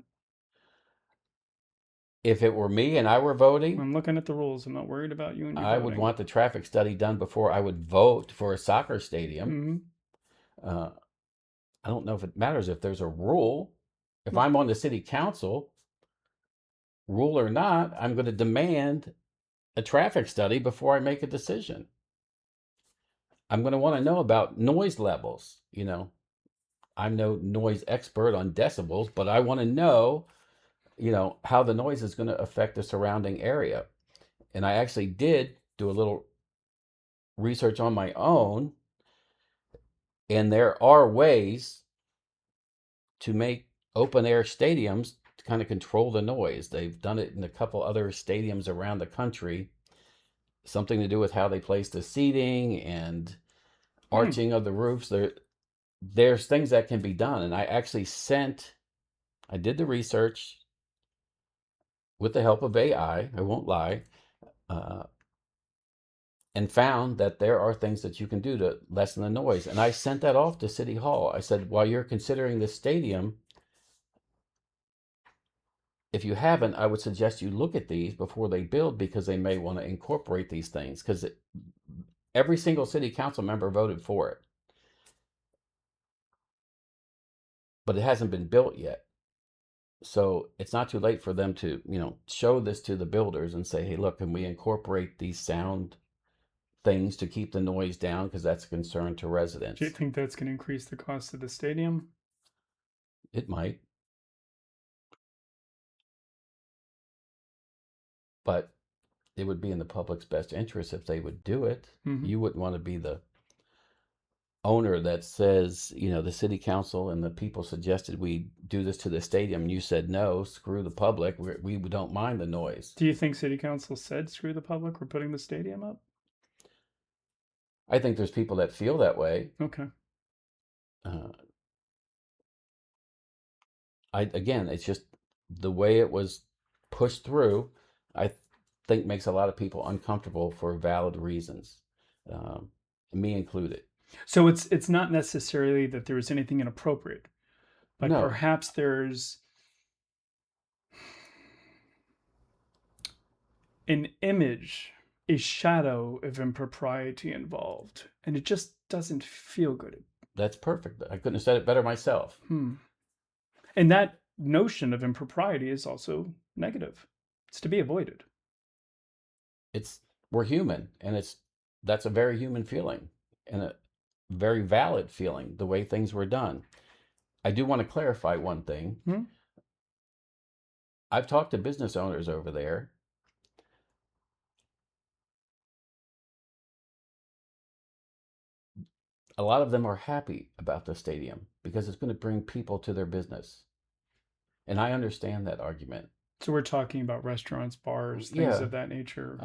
[SPEAKER 2] if it were me and I were voting,
[SPEAKER 1] I'm looking at the rules. I'm not worried about you and your
[SPEAKER 2] I would
[SPEAKER 1] voting.
[SPEAKER 2] want the traffic study done before I would vote for a soccer stadium.
[SPEAKER 1] Mm-hmm.
[SPEAKER 2] Uh, I don't know if it matters if there's a rule. If I'm on the city council, rule or not, I'm going to demand a traffic study before I make a decision. I'm going to want to know about noise levels. I'm no noise expert on decibels, but I want to know, how the noise is going to affect the surrounding area. And I actually did do a little research on my own, and there are ways to make open air stadiums to kind of control the noise. They've done it in a couple other stadiums around the country, something to do with how they place the seating and arching of the roofs. There's things that can be done. And I did the research with the help of AI, I won't lie, uh, and found that there are things that you can do to lessen the noise. And I sent that off to City Hall. I said, while you're considering this stadium, if you haven't, I would suggest you look at these before they build, because they may want to incorporate these things, because every single city council member voted for it. But it hasn't been built yet. So it's not too late for them to, show this to the builders and say, hey, look, can we incorporate these sound things to keep the noise down? Because that's a concern to residents.
[SPEAKER 1] Do you think that's going to increase the cost of the stadium?
[SPEAKER 2] It might. But it would be in the public's best interest if they would do it.
[SPEAKER 1] Mm-hmm.
[SPEAKER 2] You wouldn't want to be the owner that says, the city council and the people suggested we do this to the stadium, and you said no, screw the public, we don't mind the noise.
[SPEAKER 1] Do you think city council said screw the public, we're putting the stadium up?
[SPEAKER 2] I think there's people that feel that way.
[SPEAKER 1] Okay.
[SPEAKER 2] Again, it's just the way it was pushed through, I think makes a lot of people uncomfortable for valid reasons, me included.
[SPEAKER 1] So it's not necessarily that there was anything inappropriate, but
[SPEAKER 2] No.
[SPEAKER 1] perhaps there's an image, a shadow of impropriety involved, and it just doesn't feel good.
[SPEAKER 2] That's perfect. I couldn't have said it better myself.
[SPEAKER 1] And that notion of impropriety is also negative. It's to be avoided.
[SPEAKER 2] We're human, and that's a very human feeling and a very valid feeling, the way things were done. I do want to clarify one thing. I've talked to business owners over there. A lot of them are happy about the stadium because it's going to bring people to their business. And I understand that argument.
[SPEAKER 1] So we're talking about restaurants, bars, things of that nature.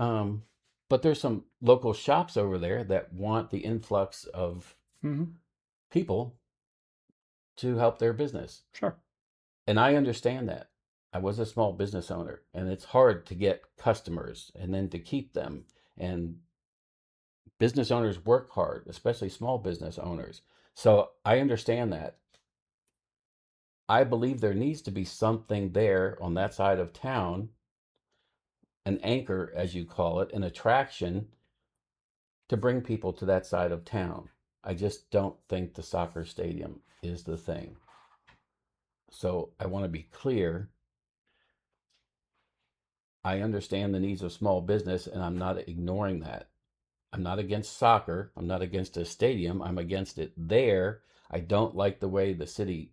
[SPEAKER 2] But there's some local shops over there that want the influx of people to help their business.
[SPEAKER 1] Sure.
[SPEAKER 2] And I understand that. I was a small business owner, and it's hard to get customers and then to keep them. And business owners work hard, especially small business owners. So I understand that. I believe there needs to be something there on that side of town, an anchor, as you call it, an attraction to bring people to that side of town. I just don't think the soccer stadium is the thing. So I want to be clear. I understand the needs of small business, and I'm not ignoring that. I'm not against soccer. I'm not against a stadium. I'm against it there. I don't like the way the city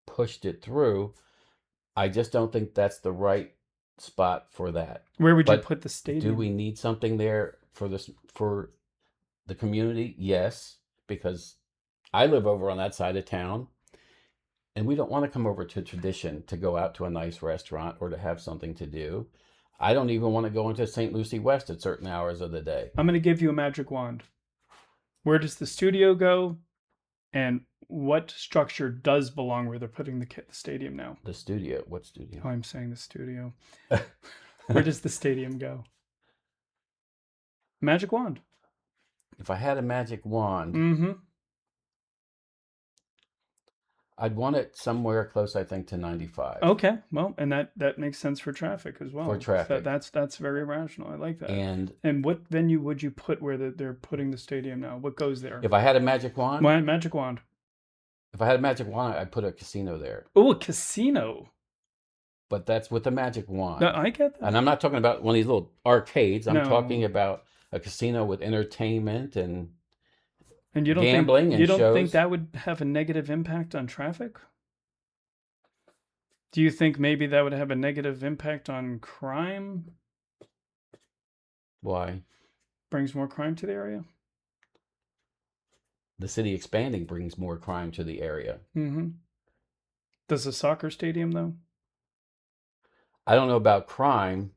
[SPEAKER 2] pushed it through. I just don't think that's the right spot for that.
[SPEAKER 1] Where would you put the stadium?
[SPEAKER 2] Do we need something there for the community? Yes, because I live over on that side of town, and we don't want to come over to tradition to go out to a nice restaurant or to have something to do. I don't even want to go into Saint Lucie West at certain hours of the day.
[SPEAKER 1] I'm going to give you a magic wand. Where does the studio go? And what structure does belong where they're putting the stadium now?
[SPEAKER 2] The studio? What studio?
[SPEAKER 1] Oh, I'm saying the studio. Where does the stadium go? Magic wand.
[SPEAKER 2] If I had a magic wand, I'd want it somewhere close, I think, to 95.
[SPEAKER 1] Okay, well, and that makes sense for traffic as well.
[SPEAKER 2] For traffic.
[SPEAKER 1] That's very rational. I like that.
[SPEAKER 2] And
[SPEAKER 1] what venue would you put where they're putting the stadium now? What goes there?
[SPEAKER 2] If I had a magic wand?
[SPEAKER 1] Magic wand.
[SPEAKER 2] If I had a magic wand, I'd put a casino there.
[SPEAKER 1] Oh, a casino.
[SPEAKER 2] but that's with a magic
[SPEAKER 1] No,
[SPEAKER 2] wand.
[SPEAKER 1] I get
[SPEAKER 2] And
[SPEAKER 1] that.
[SPEAKER 2] I'm not talking about one of these little arcades. I'm talking
[SPEAKER 1] No.
[SPEAKER 2] about a casino with entertainment and
[SPEAKER 1] And
[SPEAKER 2] gambling
[SPEAKER 1] you
[SPEAKER 2] and
[SPEAKER 1] don't think
[SPEAKER 2] shows.
[SPEAKER 1] that would have a negative impact on traffic? Do you think maybe that would have a negative impact on crime?
[SPEAKER 2] Why?
[SPEAKER 1] Brings more crime to the area?
[SPEAKER 2] The city expanding brings more crime to the area.
[SPEAKER 1] Mm-hmm. Does a soccer stadium though?
[SPEAKER 2] I don't know about crime,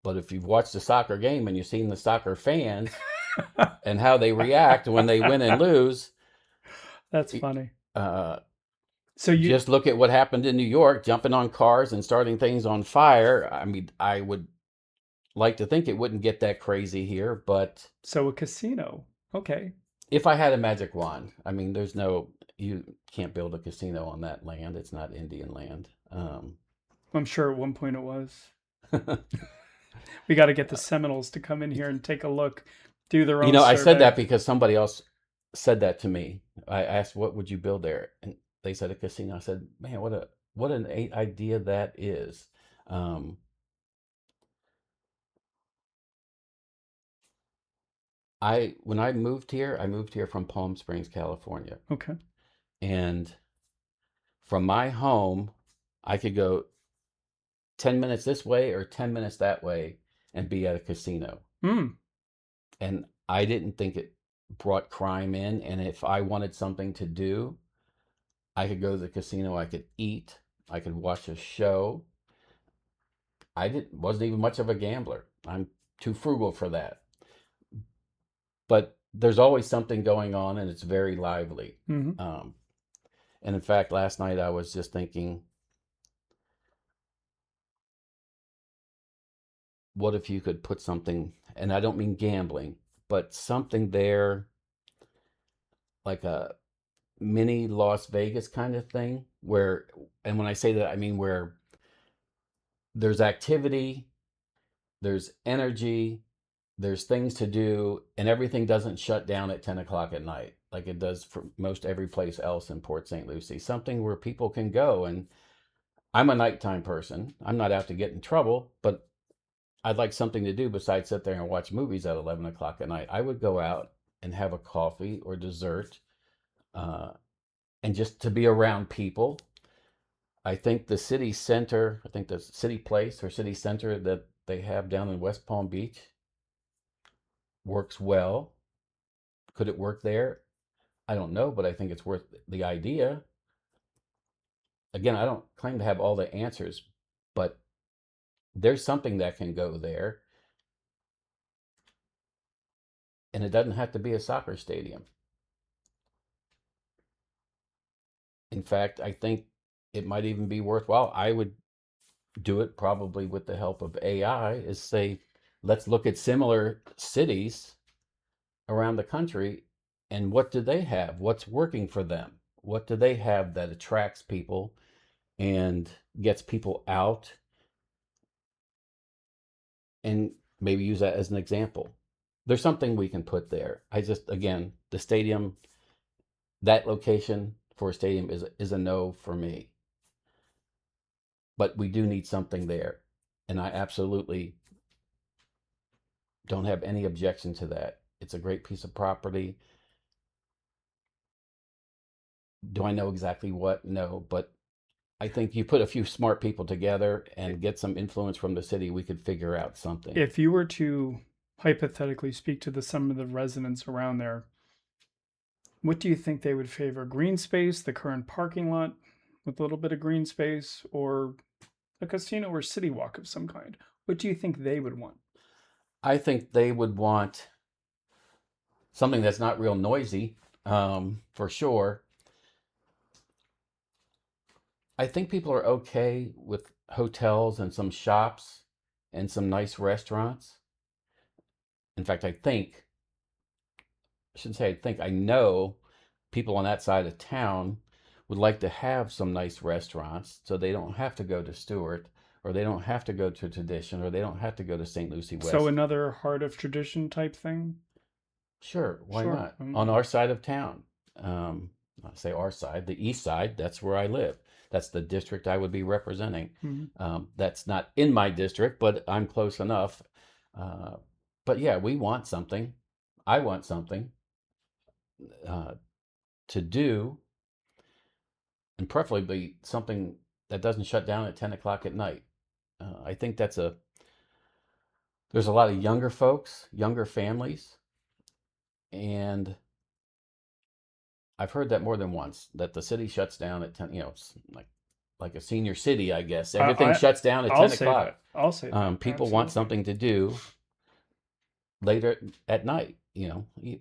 [SPEAKER 2] but if you've watched a soccer game and you've seen the soccer fans and how they react when they win and lose,
[SPEAKER 1] That's funny.
[SPEAKER 2] uh,
[SPEAKER 1] So you
[SPEAKER 2] just look at what happened in New York, jumping on cars and starting things on fire. I mean, I would like to think it wouldn't get that crazy here, but
[SPEAKER 1] so a casino. Okay.
[SPEAKER 2] if I had a magic wand, I mean, you can't build a casino on that land. It's not Indian land.
[SPEAKER 1] I'm sure at one point it was. We got to get the Seminoles to come in here and take a look, do their
[SPEAKER 2] You
[SPEAKER 1] own
[SPEAKER 2] know, I said
[SPEAKER 1] survey.
[SPEAKER 2] that because somebody else said that to me. I asked, "What would you build there?" And they said a casino. I said, "Man, what an idea that is." Um, I when I moved here from Palm Springs, California,
[SPEAKER 1] Okay.
[SPEAKER 2] and from my home, I could go 10 minutes this way or 10 minutes that way and be at a casino.
[SPEAKER 1] Hmm.
[SPEAKER 2] And I didn't think it brought crime in. And if I wanted something to do, I could go to the casino, I could eat, I could watch a show. Wasn't even much of a gambler. I'm too frugal for that. But there's always something going on and it's very lively.
[SPEAKER 1] Mm-hmm.
[SPEAKER 2] Um, and in fact, last night I was just thinking, what if you could put something, and I don't mean gambling, but something there like a mini Las Vegas kind of thing where, and when I say that, I mean where there's activity, there's energy, there's things to do, and everything doesn't shut down at 10 o'clock at night like it does for most every place else in Port St. Lucie. Something where people can go. And I'm a nighttime person. I'm not out to get in trouble, but I'd like something to do besides sit there and watch movies at 11 o'clock at night. I would go out and have a coffee or dessert, uh, and just to be around people. I think the city center, I think the city place or city center that they have down in West Palm Beach works well. Could it work there? I don't know, but I think it's worth the idea. Again, I don't claim to have all the answers, but there's something that can go there, and it doesn't have to be a soccer stadium. In fact, I think it might even be worthwhile. I would do it probably with the help of AI, is say, let's look at similar cities around the country and what do they have? What's working for them? What do they have that attracts people and gets people out? And maybe use that as an example. There's something we can put there. Again, the stadium, that location for a stadium is a no for me. But we do need something there. And I absolutely don't have any objection to that. It's a great piece of property. Do I know exactly what? No, but I think you put a few smart people together and get some influence from the city, we could figure out something.
[SPEAKER 1] If you were to hypothetically speak to some of the residents around there, what do you think they would favor? Green space, the current parking lot with a little bit of green space, or a casino or city walk of some kind? What do you think they would want?
[SPEAKER 2] I think they would want something that's not real noisy, for sure. I think people are okay with hotels and some shops and some nice restaurants. In fact, I shouldn't say I know people on that side of town would like to have some nice restaurants so they don't have to go to Stewart or they don't have to go to Tradition or they don't have to go to St. Lucie
[SPEAKER 1] So
[SPEAKER 2] West.
[SPEAKER 1] another heart of tradition type thing?
[SPEAKER 2] Sure, why
[SPEAKER 1] Sure.
[SPEAKER 2] not? On our side of town. I say our side, the east side, that's where I live. That's the district I would be representing.
[SPEAKER 1] Mhm.
[SPEAKER 2] That's not in my district, but I'm close enough. Uh, but yeah, we want something. I want something uh, to do, and preferably something that doesn't shut down at 10 o'clock at night. I think there's a lot of younger folks, younger families, and I've heard that more than once, that the city shuts down at 10, it's like a senior city, I guess.
[SPEAKER 1] I,
[SPEAKER 2] Everything
[SPEAKER 1] I
[SPEAKER 2] shuts down at
[SPEAKER 1] I'll
[SPEAKER 2] 10
[SPEAKER 1] say
[SPEAKER 2] o'clock.
[SPEAKER 1] that. I'll say that.
[SPEAKER 2] People want
[SPEAKER 1] Absolutely.
[SPEAKER 2] something to do later at night,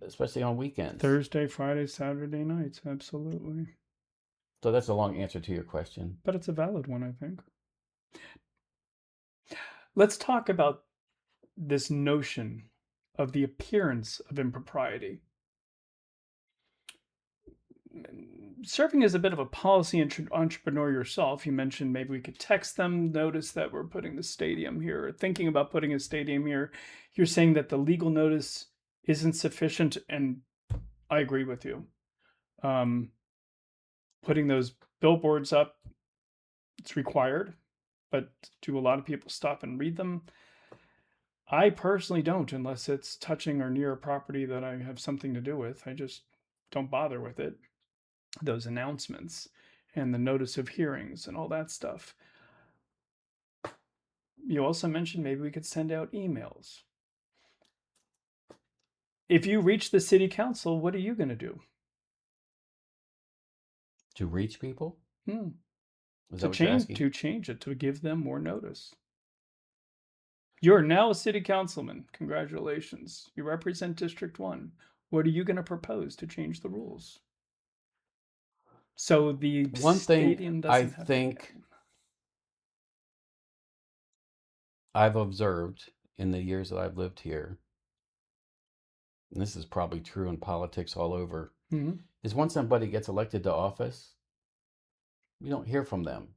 [SPEAKER 2] especially on weekends.
[SPEAKER 1] Thursday, Friday, Saturday nights. Absolutely.
[SPEAKER 2] So that's a long answer to your question.
[SPEAKER 1] But it's a valid one, I think. Let's talk about this notion of the appearance of impropriety. Serving as a bit of a policy entrepreneur yourself, you mentioned maybe we could text them, notice that we're putting the stadium here, or thinking about putting a stadium here. You're saying that the legal notice isn't sufficient, and I agree with you. Putting those billboards up, it's required, but do a lot of people stop and read them? I personally don't, unless it's touching or near a property that I have something to do with. I just don't bother with it. Those announcements and the notice of hearings and all that stuff. You also mentioned maybe we could send out emails. If you reach the city council, what are you going to do?
[SPEAKER 2] To reach people?
[SPEAKER 1] Hmm.
[SPEAKER 2] Is
[SPEAKER 1] To
[SPEAKER 2] that what you're
[SPEAKER 1] change
[SPEAKER 2] asking?
[SPEAKER 1] it, to give them more notice. You're now a city councilman. Congratulations. You represent District 1. What are you going to propose to change the rules? So the
[SPEAKER 2] One thing
[SPEAKER 1] stadium
[SPEAKER 2] I
[SPEAKER 1] doesn't have to
[SPEAKER 2] think I've observed in the years that I've lived here, and this is probably true in politics all over,
[SPEAKER 1] Mhm.
[SPEAKER 2] is once somebody gets elected to office, you don't hear from them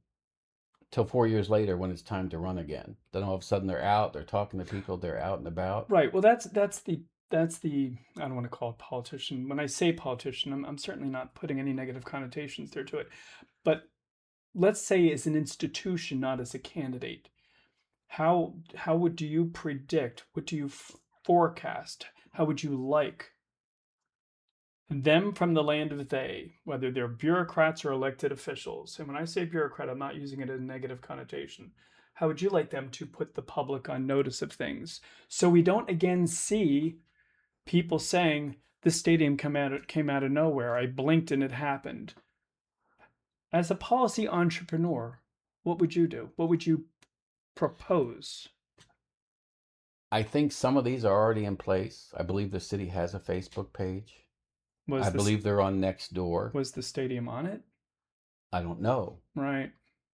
[SPEAKER 2] till 4 years later when it's time to run again. Then all of a sudden they're out, they're talking to people, they're out and about.
[SPEAKER 1] Right. Well, that's the I don't want to call it politician. When I say politician, I'm certainly not putting any negative connotations there to it. But let's say as an institution, not as a candidate. How would do you predict? What do you forecast? How would you like them from the land of they, whether they're bureaucrats or elected officials? And when I say bureaucrat, I'm not using it as a negative connotation. How would you like them to put the public on notice of things so we don't again see people saying this stadium came out of nowhere. I blinked and it happened. As a policy entrepreneur, what would you do? What would you propose?
[SPEAKER 2] I think some of these are already in place. I believe the city has a Facebook page.
[SPEAKER 1] Was
[SPEAKER 2] I
[SPEAKER 1] this
[SPEAKER 2] believe they're on Nextdoor.
[SPEAKER 1] was the stadium on it?
[SPEAKER 2] I don't know.
[SPEAKER 1] Right.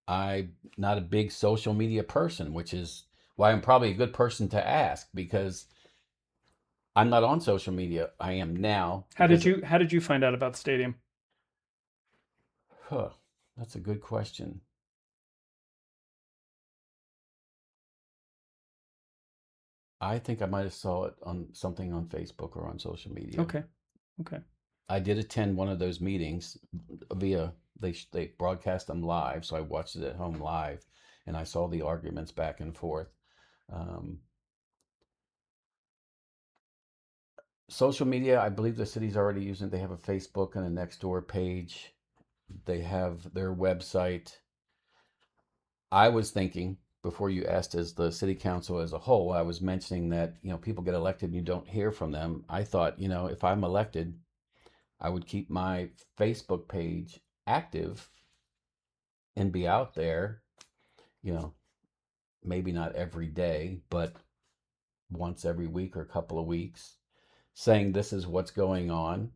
[SPEAKER 2] I'm not a big social media person, which is why I'm probably a good person to ask, because I'm not on social media. I am now because
[SPEAKER 1] How did you find out about the stadium?
[SPEAKER 2] huh, that's a good question. I think I might have saw it on something on Facebook or on social media.
[SPEAKER 1] Okay. Okay.
[SPEAKER 2] I did attend one of those meetings via they broadcast them live, so I watched it at home live, and I saw the arguments back and forth. Um, Social media, I believe the city's already using. They have a Facebook and a Nextdoor page. They have their website. I was thinking before you asked, as the city council as a whole, I was mentioning that people get elected and you don't hear from them. I thought, if I'm elected, I would keep my Facebook page active and be out there, you know, maybe not every day, but once every week or a couple of weeks, saying this is what's going on,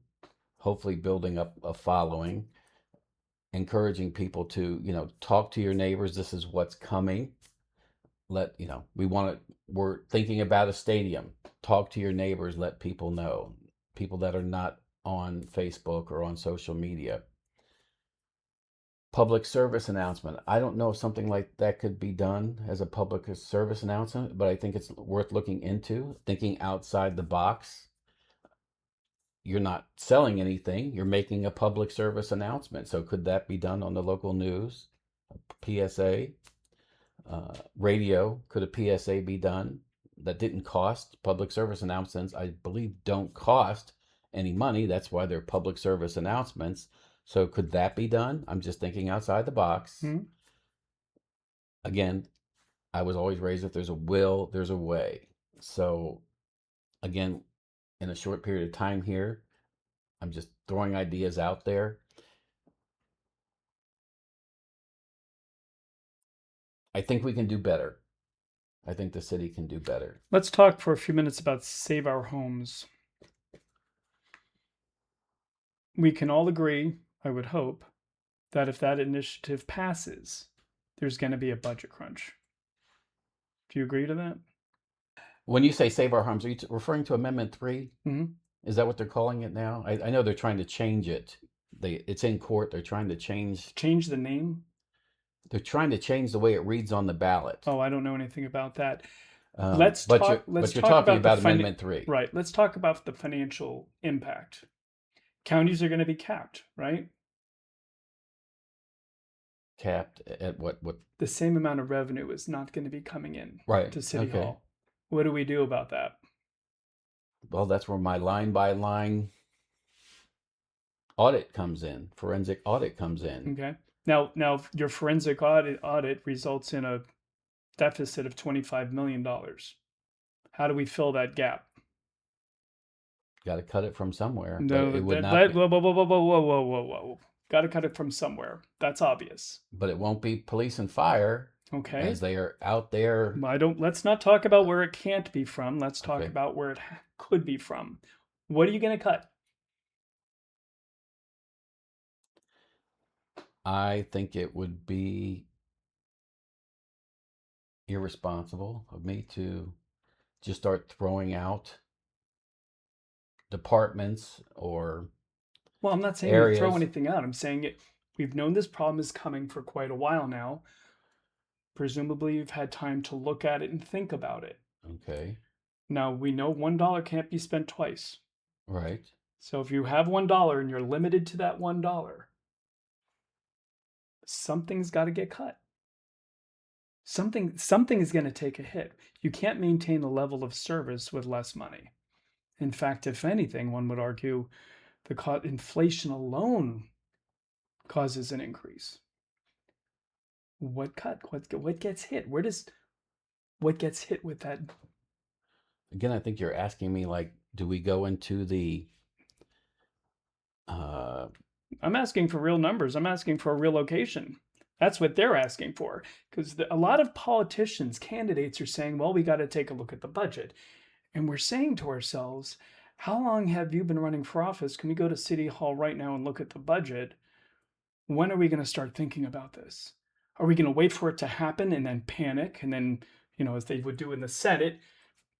[SPEAKER 2] hopefully building up a following, encouraging people to, talk to your neighbors. This is what's coming. We're thinking about a stadium. Talk to your neighbors, let people know, people that are not on Facebook or on social media. Public service announcement. I don't know if something like that could be done as a public service announcement, but I think it's worth looking into, thinking outside the box. You're not selling anything, you're making a public service announcement. So could that be done on the local news? PSA. Radio, could a PSA be done that didn't cost? Public service announcements, I believe, don't cost any money. That's why they're public service announcements. So could that be done? I'm just thinking outside the box.
[SPEAKER 1] Mhm.
[SPEAKER 2] Again, I was always raised, if there's a will, there's a way. So again, in a short period of time here, I'm just throwing ideas out there. I think we can do better. I think the city can do better.
[SPEAKER 1] Let's talk for a few minutes about Save Our Homes. We can all agree, I would hope, that if that initiative passes, there's going to be a budget crunch. Do you agree to that?
[SPEAKER 2] When you say save our homes, are you referring to Amendment 3?
[SPEAKER 1] Mm-hmm.
[SPEAKER 2] Is that what they're calling it now? I know they're trying to change it. It's in court. They're trying to change.
[SPEAKER 1] Change the name?
[SPEAKER 2] They're trying to change the way it reads on the ballot.
[SPEAKER 1] Oh, I don't know anything about that.
[SPEAKER 2] Let's
[SPEAKER 1] But
[SPEAKER 2] talk.
[SPEAKER 1] Let's
[SPEAKER 2] You're
[SPEAKER 1] talk
[SPEAKER 2] talking
[SPEAKER 1] about
[SPEAKER 2] about Amendment 3,
[SPEAKER 1] right. Let's talk about the financial impact. Counties are going to be capped, right?
[SPEAKER 2] capped at what? What?
[SPEAKER 1] The same amount of revenue is not going to be coming in
[SPEAKER 2] Right.
[SPEAKER 1] to City
[SPEAKER 2] Okay.
[SPEAKER 1] Hall. What do we do about that?
[SPEAKER 2] Well, that's where my line by line audit comes in. Forensic audit comes in.
[SPEAKER 1] Okay. Now your forensic audit results in a deficit of $25 million. How do we fill that gap?
[SPEAKER 2] Got to cut it from somewhere.
[SPEAKER 1] No,
[SPEAKER 2] But it would not.
[SPEAKER 1] whoa, whoa, whoa, whoa, whoa, whoa, whoa, whoa. Got to cut it from somewhere. That's obvious.
[SPEAKER 2] But it won't be police and fire,
[SPEAKER 1] Okay.
[SPEAKER 2] as they are out there.
[SPEAKER 1] Let's not talk about where it can't be from. Let's talk
[SPEAKER 2] Okay.
[SPEAKER 1] about where it could be from. What are you going to cut?
[SPEAKER 2] I think it would be irresponsible of me to just start throwing out departments or
[SPEAKER 1] Well, I'm not saying we throw
[SPEAKER 2] areas.
[SPEAKER 1] anything out. I'm saying we've known this problem is coming for quite a while now. Presumably, you've had time to look at it and think about it.
[SPEAKER 2] Okay.
[SPEAKER 1] Now, we know $1 can't be spent twice.
[SPEAKER 2] Right.
[SPEAKER 1] So if you have $1 and you're limited to that $1, something's got to get cut. Something is going to take a hit. You can't maintain the level of service with less money. In fact, if anything, one would argue the inflation alone causes an increase. What cut? What gets hit? What gets hit with that?
[SPEAKER 2] Again, I think you're asking me, like, do we go into the
[SPEAKER 1] I'm asking for real numbers. I'm asking for a real location. That's what they're asking for. Because a lot of politicians, candidates are saying, well, we got to take a look at the budget. And we're saying to ourselves, how long have you been running for office? Can we go to City Hall right now and look at the budget? When are we going to start thinking about this? Are we going to wait for it to happen and then panic and then, as they would do in the Senate,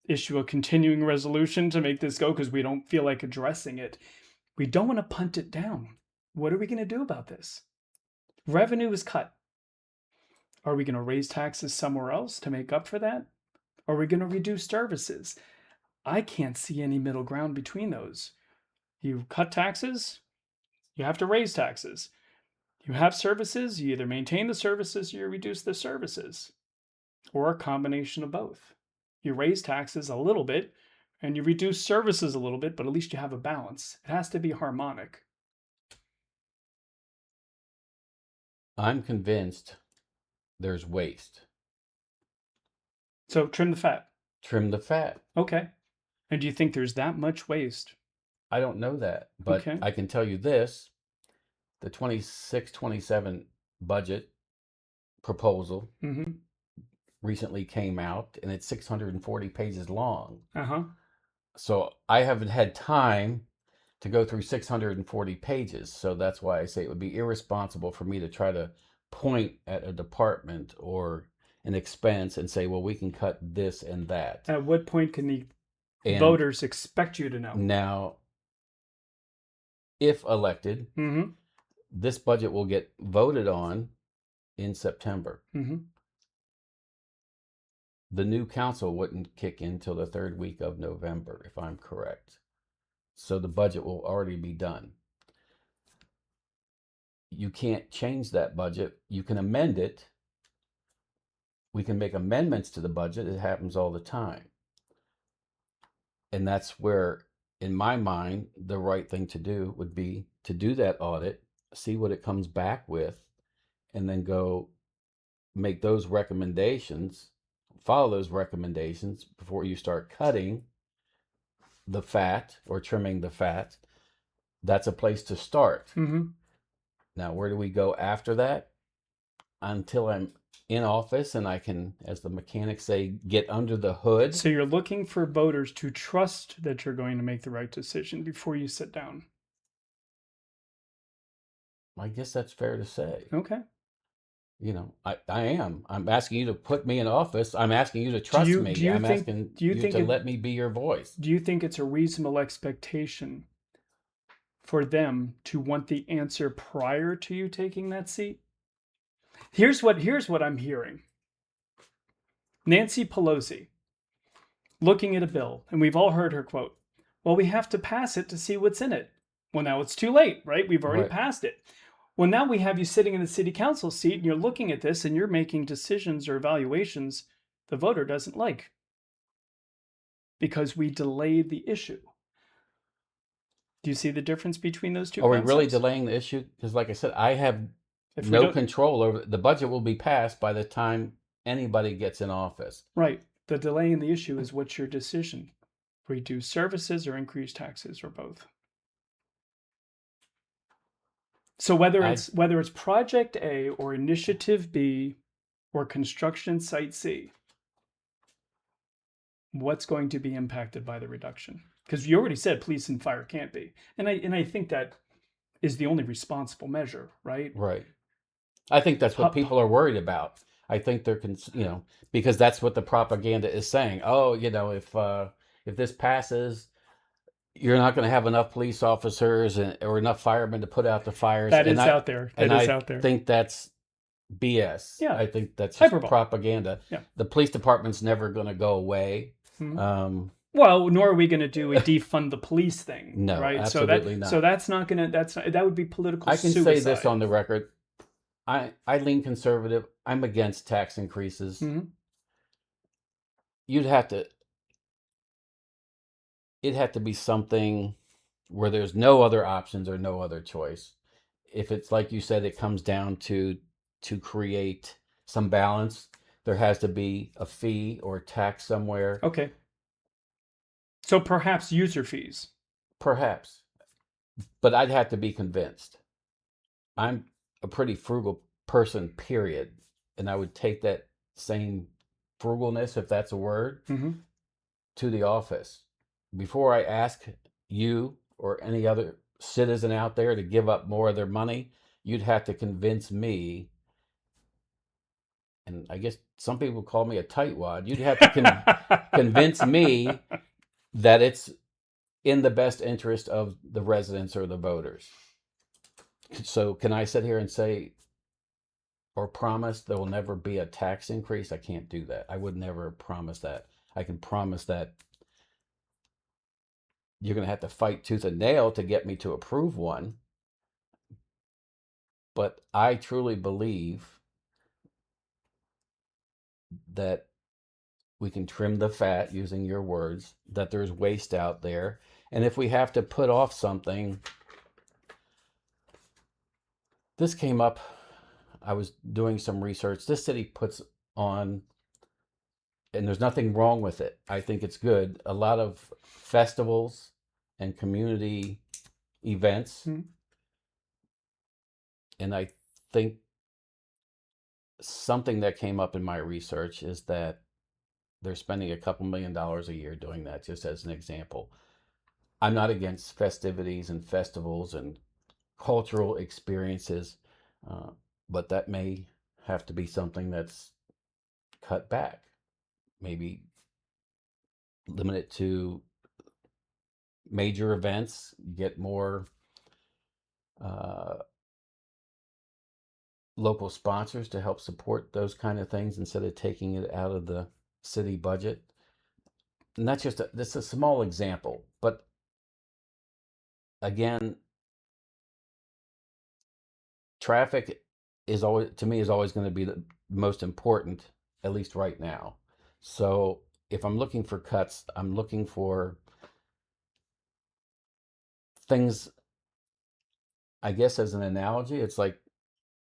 [SPEAKER 1] issue a continuing resolution to make this go because we don't feel like addressing it? We don't want to punt it down. What are we going to do about this? Revenue is cut. Are we going to raise taxes somewhere else to make up for that? Are we going to reduce services? I can't see any middle ground between those. You cut taxes, you have to raise taxes. You have services, you either maintain the services or you reduce the services, or a combination of both. You raise taxes a little bit and you reduce services a little bit, but at least you have a balance. It has to be harmonic.
[SPEAKER 2] I'm convinced there's waste.
[SPEAKER 1] So trim the fat.
[SPEAKER 2] Trim the fat.
[SPEAKER 1] Okay. And do you think there's that much waste?
[SPEAKER 2] I don't know that, but
[SPEAKER 1] Okay.
[SPEAKER 2] I can tell you this. The 26-27 budget proposal
[SPEAKER 1] Mm-hmm.
[SPEAKER 2] recently came out, and it's 640 pages long.
[SPEAKER 1] Uh-huh.
[SPEAKER 2] So I haven't had time to go through 640 pages. So that's why I say it would be irresponsible for me to try to point at a department or an expense and say, well, we can cut this and that.
[SPEAKER 1] At what point can the
[SPEAKER 2] And
[SPEAKER 1] voters expect you to know?
[SPEAKER 2] now, if elected,
[SPEAKER 1] Mm-hmm.
[SPEAKER 2] this budget will get voted on in September.
[SPEAKER 1] Mm-hmm.
[SPEAKER 2] The new council wouldn't kick in till the third week of November, if I'm correct. So the budget will already be done. you can't change that budget. You can amend it. We can make amendments to the budget. It happens all the time. And that's where, in my mind, the right thing to do would be to do that audit, see what it comes back with, and then go make those recommendations, follow those recommendations before you start cutting the fat or trimming the fat. That's a place to start.
[SPEAKER 1] Mm-hmm.
[SPEAKER 2] Now, where do we go after that? Until I'm in office and I can, as the mechanics say, get under the hood.
[SPEAKER 1] So you're looking for voters to trust that you're going to make the right decision before you sit down.
[SPEAKER 2] I guess that's fair to say.
[SPEAKER 1] Okay.
[SPEAKER 2] You know, I am. I'm asking you to put me in office. I'm asking you to trust me. I'm asking you to let me be your voice.
[SPEAKER 1] Do you think it's a reasonable expectation for them to want the answer prior to you taking that seat? Here's what I'm hearing. Nancy Pelosi looking at a bill, and we've all heard her quote, well, we have to pass it to see what's in it. Well, now it's too late, right? We've already passed it. Well, now we have you sitting in the city council seat and you're looking at this and you're making decisions or evaluations the voter doesn't like because we delayed the issue. Do you see the difference between those two concepts?
[SPEAKER 2] Are we really delaying the issue? Because like I said, I have no control over the budget. Will be passed by the time anybody gets in office.
[SPEAKER 1] Right. The delay in the issue is what's your decision? Reduce services or increase taxes or both? So whether it's Project A or Initiative B or Construction Site C, what's going to be impacted by the reduction? Because you already said police and fire can't be, and I think that is the only responsible measure, right?
[SPEAKER 2] Right. I think that's what people are worried about. I think they're, because that's what the propaganda is saying. Oh, if this passes, you're not going to have enough police officers or enough firemen to put out the fires.
[SPEAKER 1] That is out there.
[SPEAKER 2] I think that's BS.
[SPEAKER 1] Yeah.
[SPEAKER 2] I think that's just
[SPEAKER 1] Hyperbole.
[SPEAKER 2] propaganda.
[SPEAKER 1] Yeah.
[SPEAKER 2] The police department's never going to go away.
[SPEAKER 1] Mm-hmm. Well, nor are we going to do a defund the police thing.
[SPEAKER 2] No,
[SPEAKER 1] right?
[SPEAKER 2] absolutely not.
[SPEAKER 1] So that's not going to. That would be political.
[SPEAKER 2] I can
[SPEAKER 1] suicide.
[SPEAKER 2] say this on the record. I lean conservative. I'm against tax increases.
[SPEAKER 1] Mm-hmm.
[SPEAKER 2] It'd have to be something where there's no other options or no other choice. If it's like you said, it comes down to create some balance, there has to be a fee or tax somewhere.
[SPEAKER 1] Okay. So perhaps user fees.
[SPEAKER 2] Perhaps. But I'd have to be convinced. I'm a pretty frugal person, period. And I would take that same frugalness, if that's a word,
[SPEAKER 1] mm-hmm.
[SPEAKER 2] to the office. Before I ask you or any other citizen out there to give up more of their money, you'd have to convince me, and I guess some people call me a tightwad, you'd have to convince me that it's in the best interest of the residents or the voters. So can I sit here and say or promise there will never be a tax increase? I can't do that. I would never promise that. I can promise that you're going to have to fight tooth and nail to get me to approve one. But I truly believe that we can trim the fat, using your words, that there's waste out there. And if we have to put off something, this came up, I was doing some research. This city puts on, and there's nothing wrong with it, I think it's good, a lot of festivals and community events.
[SPEAKER 1] Mm-hmm.
[SPEAKER 2] And I think something that came up in my research is that they're spending a couple $1 million a year doing that, just as an example. I'm not against festivities and festivals and cultural experiences, but that may have to be something that's cut back. Maybe limit it to major events, get more local sponsors to help support those kind of things instead of taking it out of the city budget. And that's just this is a small example, but again, traffic is always, to me, is always going to be the most important, at least right now. So if I'm looking for cuts, I'm looking for things, I guess, as an analogy, it's like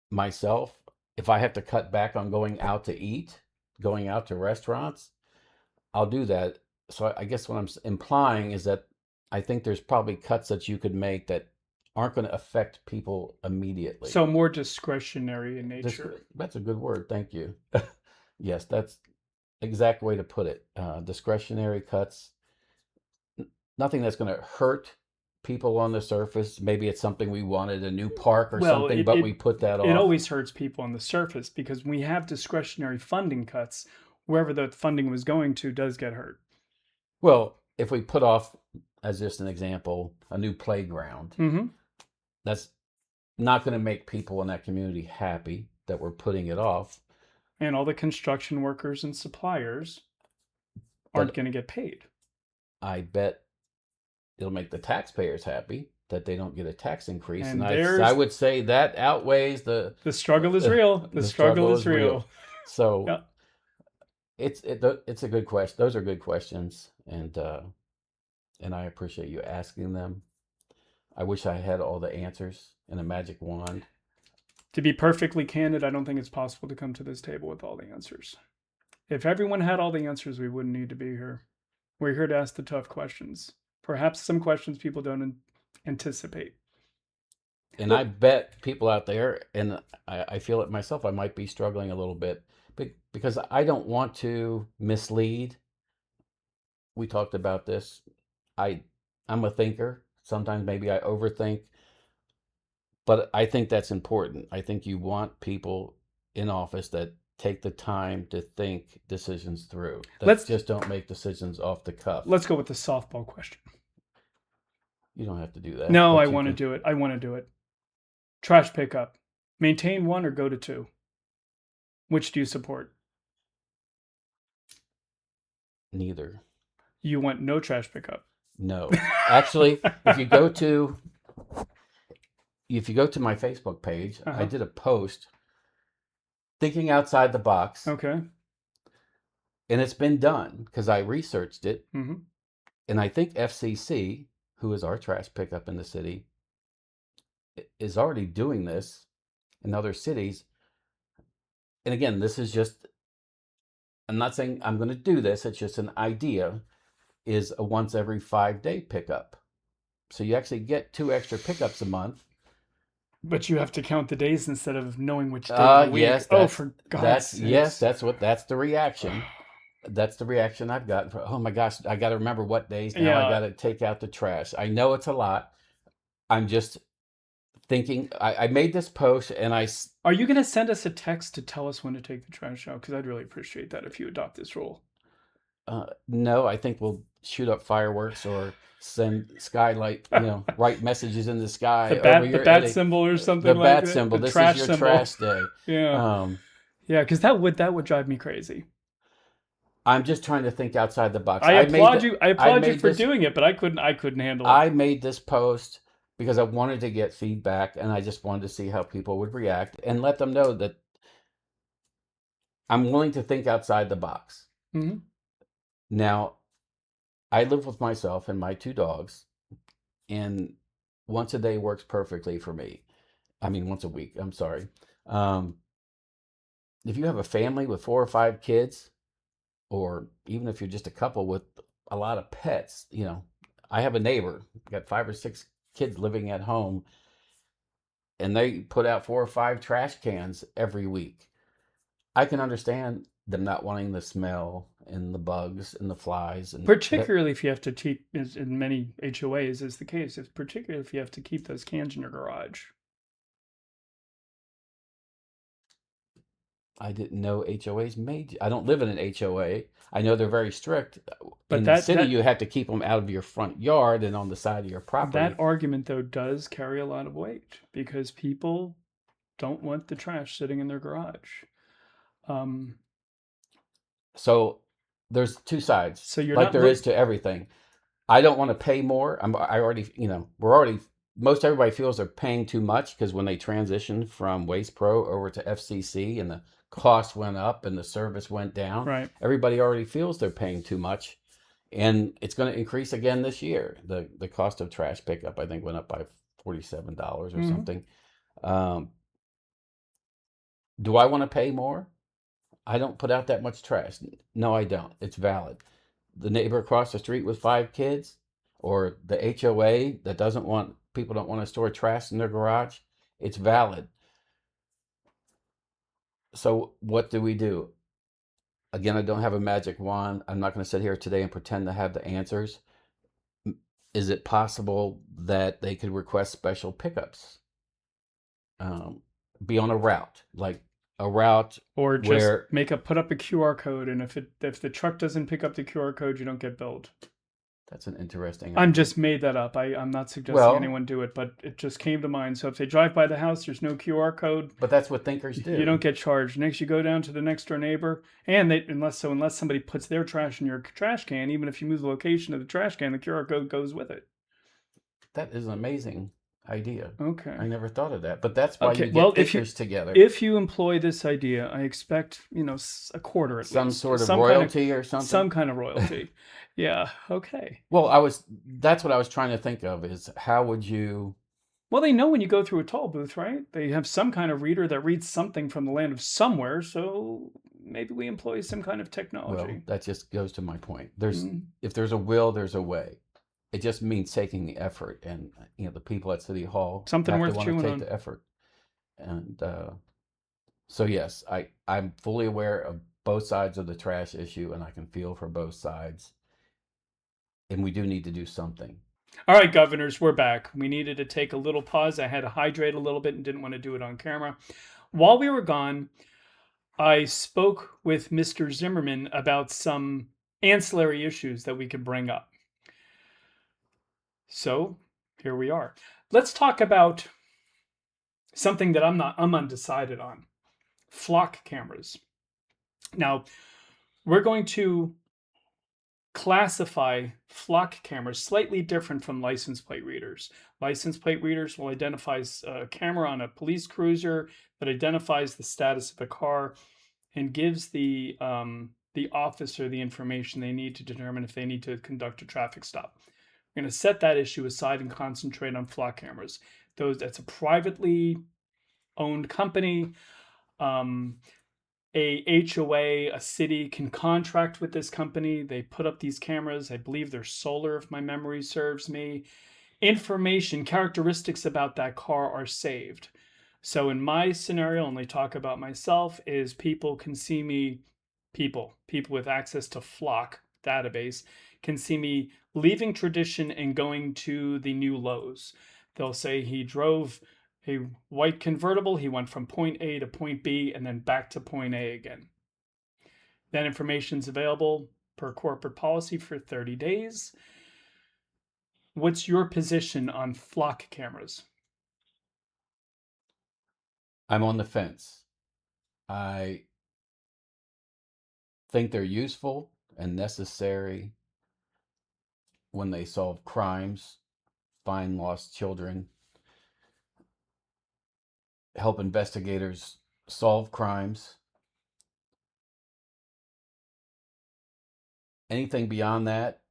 [SPEAKER 2] myself, if I have to cut back on going out to eat, going out to restaurants, I'll do that. So I guess what I'm implying is that I think there's probably cuts that you could make that aren't going to affect people immediately.
[SPEAKER 1] So more discretionary in
[SPEAKER 2] This,
[SPEAKER 1] nature.
[SPEAKER 2] that's a good word. Thank you. Yes, that's exact way to put it. Discretionary cuts, nothing that's going to hurt people on the surface. Maybe it's something we wanted, a new park or
[SPEAKER 1] Well,
[SPEAKER 2] something, but we put that
[SPEAKER 1] it
[SPEAKER 2] off.
[SPEAKER 1] always hurts people on the surface because when we have discretionary funding cuts, wherever the funding was going to does get hurt.
[SPEAKER 2] Well, if we put off, as just an example, a new playground,
[SPEAKER 1] Mm-hmm.
[SPEAKER 2] that's not going to make people in that community happy that we're putting it off.
[SPEAKER 1] And all the construction workers and suppliers aren't
[SPEAKER 2] But
[SPEAKER 1] going to get paid.
[SPEAKER 2] I bet it'll make the taxpayers happy that they don't get a tax increase.
[SPEAKER 1] And
[SPEAKER 2] I would say that outweighs the
[SPEAKER 1] struggle is real. The struggle is real.
[SPEAKER 2] So
[SPEAKER 1] Yeah.
[SPEAKER 2] it's a good question. Those are good questions, and I appreciate you asking them. I wish I had all the answers in a magic wand.
[SPEAKER 1] To be perfectly candid, I don't think it's possible to come to this table with all the answers. If everyone had all the answers, we wouldn't need to be here. We're here to ask the tough questions. Perhaps some questions people don't anticipate.
[SPEAKER 2] And I bet people out there, and I feel it myself, I might be struggling a little bit because I don't want to mislead. We talked about this. I'm a thinker. Sometimes maybe I overthink, but I think that's important. I think you want people in office that take the time to think decisions through. That just don't make decisions off the cuff.
[SPEAKER 1] Let's go with the softball question.
[SPEAKER 2] You don't have to do that.
[SPEAKER 1] No, I want to do it. I want to do it. Trash pickup. Maintain 1 or go to 2. Which do you support?
[SPEAKER 2] Neither.
[SPEAKER 1] You want no trash pickup?
[SPEAKER 2] No. Actually, if you go to my Facebook page, I did a post thinking outside the box.
[SPEAKER 1] Okay.
[SPEAKER 2] And it's been done because I researched it.
[SPEAKER 1] Mm-hmm.
[SPEAKER 2] And I think FCC, who is our trash pickup in the city, is already doing this in other cities. And again, this is just, I'm not saying I'm going to do this. It's just an idea, is a once every 5-day pickup. So you actually get 2 extra pickups a month.
[SPEAKER 1] But you have to count the days instead of knowing which day of the week.
[SPEAKER 2] Yes,
[SPEAKER 1] for God's sake.
[SPEAKER 2] Yes, that's the reaction. That's the reaction I've gotten. Oh my gosh, I got to remember what days now.
[SPEAKER 1] Yeah.
[SPEAKER 2] I got to take out the trash. I know it's a lot. I'm just thinking. I made this post, and
[SPEAKER 1] Are you going to send us a text to tell us when to take the trash out? Because I'd really appreciate that if you adopt this rule.
[SPEAKER 2] No, I think we'll shoot up fireworks or send skylight, write messages in the sky.
[SPEAKER 1] The bat symbol or something like that.
[SPEAKER 2] The bat symbol. This
[SPEAKER 1] trash
[SPEAKER 2] is your
[SPEAKER 1] symbol.
[SPEAKER 2] trash day.
[SPEAKER 1] Yeah. Yeah, because that would drive me crazy.
[SPEAKER 2] I'm just trying to think outside the box.
[SPEAKER 1] I applaud you for doing it, but I couldn't handle it.
[SPEAKER 2] I made this post because I wanted to get feedback, and I just wanted to see how people would react and let them know that I'm willing to think outside the box.
[SPEAKER 1] Mm-hmm.
[SPEAKER 2] Now, I live with myself and my 2 dogs, and once a day works perfectly for me. I mean, once a week. I'm sorry. If you have a family with 4 or 5 kids, or even if you're just a couple with a lot of pets, I have a neighbor, got 5 or 6 kids living at home, and they put out 4 or 5 trash cans every week. I can understand them not wanting the smell and the bugs and the flies. And
[SPEAKER 1] particularly if you have to keep, in many HOAs is the case, particularly if you have to keep those cans in your garage.
[SPEAKER 2] I didn't know HOAs made. I don't live in an HOA. I know they're very strict.
[SPEAKER 1] But
[SPEAKER 2] in the city, you have to keep them out of your front yard and on the side of your property.
[SPEAKER 1] That argument, though, does carry a lot of weight because people don't want the trash sitting in their garage.
[SPEAKER 2] So there's 2 sides.
[SPEAKER 1] So you're
[SPEAKER 2] like
[SPEAKER 1] not
[SPEAKER 2] there is to everything. I don't want to pay more. We're already most everybody feels they're paying too much because when they transitioned from Waste Pro over to FCC and the cost went up and the service went down,
[SPEAKER 1] Right.
[SPEAKER 2] everybody already feels they're paying too much. And it's going to increase again this year. The cost of trash pickup, I think, went up by $47 or
[SPEAKER 1] Hmm.
[SPEAKER 2] something. Um, do I want to pay more? I don't put out that much trash. No, I don't. It's valid. The neighbor across the street with 5 kids, or the HOA that doesn't want people don't want to store trash in their garage, it's valid. So what do we do? Again, I don't have a magic wand. I'm not going to sit here today and pretend to have the answers. Is it possible that they could request special pickups? Um, be on a route, like a route
[SPEAKER 1] Or just
[SPEAKER 2] where
[SPEAKER 1] put up a QR code, and if the truck doesn't pick up the QR code, you don't get billed.
[SPEAKER 2] that's an interesting
[SPEAKER 1] I'm
[SPEAKER 2] idea.
[SPEAKER 1] just made that up. I'm not suggesting
[SPEAKER 2] Well,
[SPEAKER 1] anyone do it, but it just came to mind. So if they drive by the house, there's no QR code,
[SPEAKER 2] but that's what thinkers
[SPEAKER 1] you don't
[SPEAKER 2] do.
[SPEAKER 1] get charged. Next, you go down to the next door neighbor, and unless somebody puts their trash in your trash can, even if you move the location of the trash can, the QR code goes with it.
[SPEAKER 2] That is an amazing idea.
[SPEAKER 1] Okay.
[SPEAKER 2] I never thought of that. But that's why
[SPEAKER 1] Okay.
[SPEAKER 2] you
[SPEAKER 1] Well,
[SPEAKER 2] get thinkers together.
[SPEAKER 1] if you employ this idea, I expect a quarter at
[SPEAKER 2] Some
[SPEAKER 1] least,
[SPEAKER 2] sort of royalty or something.
[SPEAKER 1] some kind of royalty. Yeah. Okay.
[SPEAKER 2] Well, that's what I was trying to think of is how would you,
[SPEAKER 1] Well, they know when you go through a toll booth, right? They have some kind of reader that reads something from the land of somewhere. So maybe we employ some kind of
[SPEAKER 2] well,
[SPEAKER 1] technology.
[SPEAKER 2] that just goes to my point.
[SPEAKER 1] Mm.
[SPEAKER 2] If there's a will, there's a way. It just means taking the effort, and the people at City Hall
[SPEAKER 1] Something
[SPEAKER 2] have to
[SPEAKER 1] worth
[SPEAKER 2] want to
[SPEAKER 1] chewing
[SPEAKER 2] take
[SPEAKER 1] on.
[SPEAKER 2] the effort. And so yes, I'm fully aware of both sides of the trash issue, and I can feel for both sides. And we do need to do something.
[SPEAKER 1] All right, governors, we're back. We needed to take a little pause. I had to hydrate a little bit and didn't want to do it on camera. While we were gone, I spoke with Mr. Zimmerman about some ancillary issues that we could bring up. So here we are. Let's talk about something that I'm undecided on. Flock cameras. Now, we're going to classify flock cameras slightly different from license plate readers. License plate readers will identify a camera on a police cruiser that identifies the status of a car and gives the officer the information they need to determine if they need to conduct a traffic stop. We're going to set that issue aside and concentrate on flock cameras. That's a privately owned company. Um, a HOA, a city can contract with this company. They put up these cameras. I believe they're solar, if my memory serves me. Information, characteristics about that car are saved. So in my scenario, only talk about myself, is people can see me, people with access to Flock database can see me leaving Tradition and going to the new Lowe's. They'll say he drove a white convertible. He went from point A to point B and then back to point A again. That information is available per corporate policy for 30 days. What's your position on flock cameras?
[SPEAKER 2] I'm on the fence. I think they're useful and necessary when they solve crimes, find lost children, help investigators solve crimes. Anything beyond that,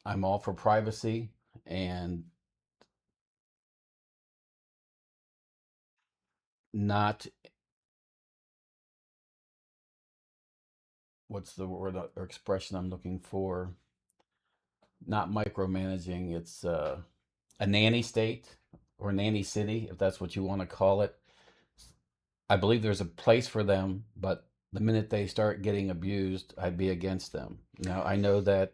[SPEAKER 2] I'm all for privacy and not, what's the word or expression I'm looking for? Not micromanaging. It's a nanny state or nanny city, if that's what you want to call it. I believe there's a place for them, but the minute they start getting abused, I'd be against them. Now, I know that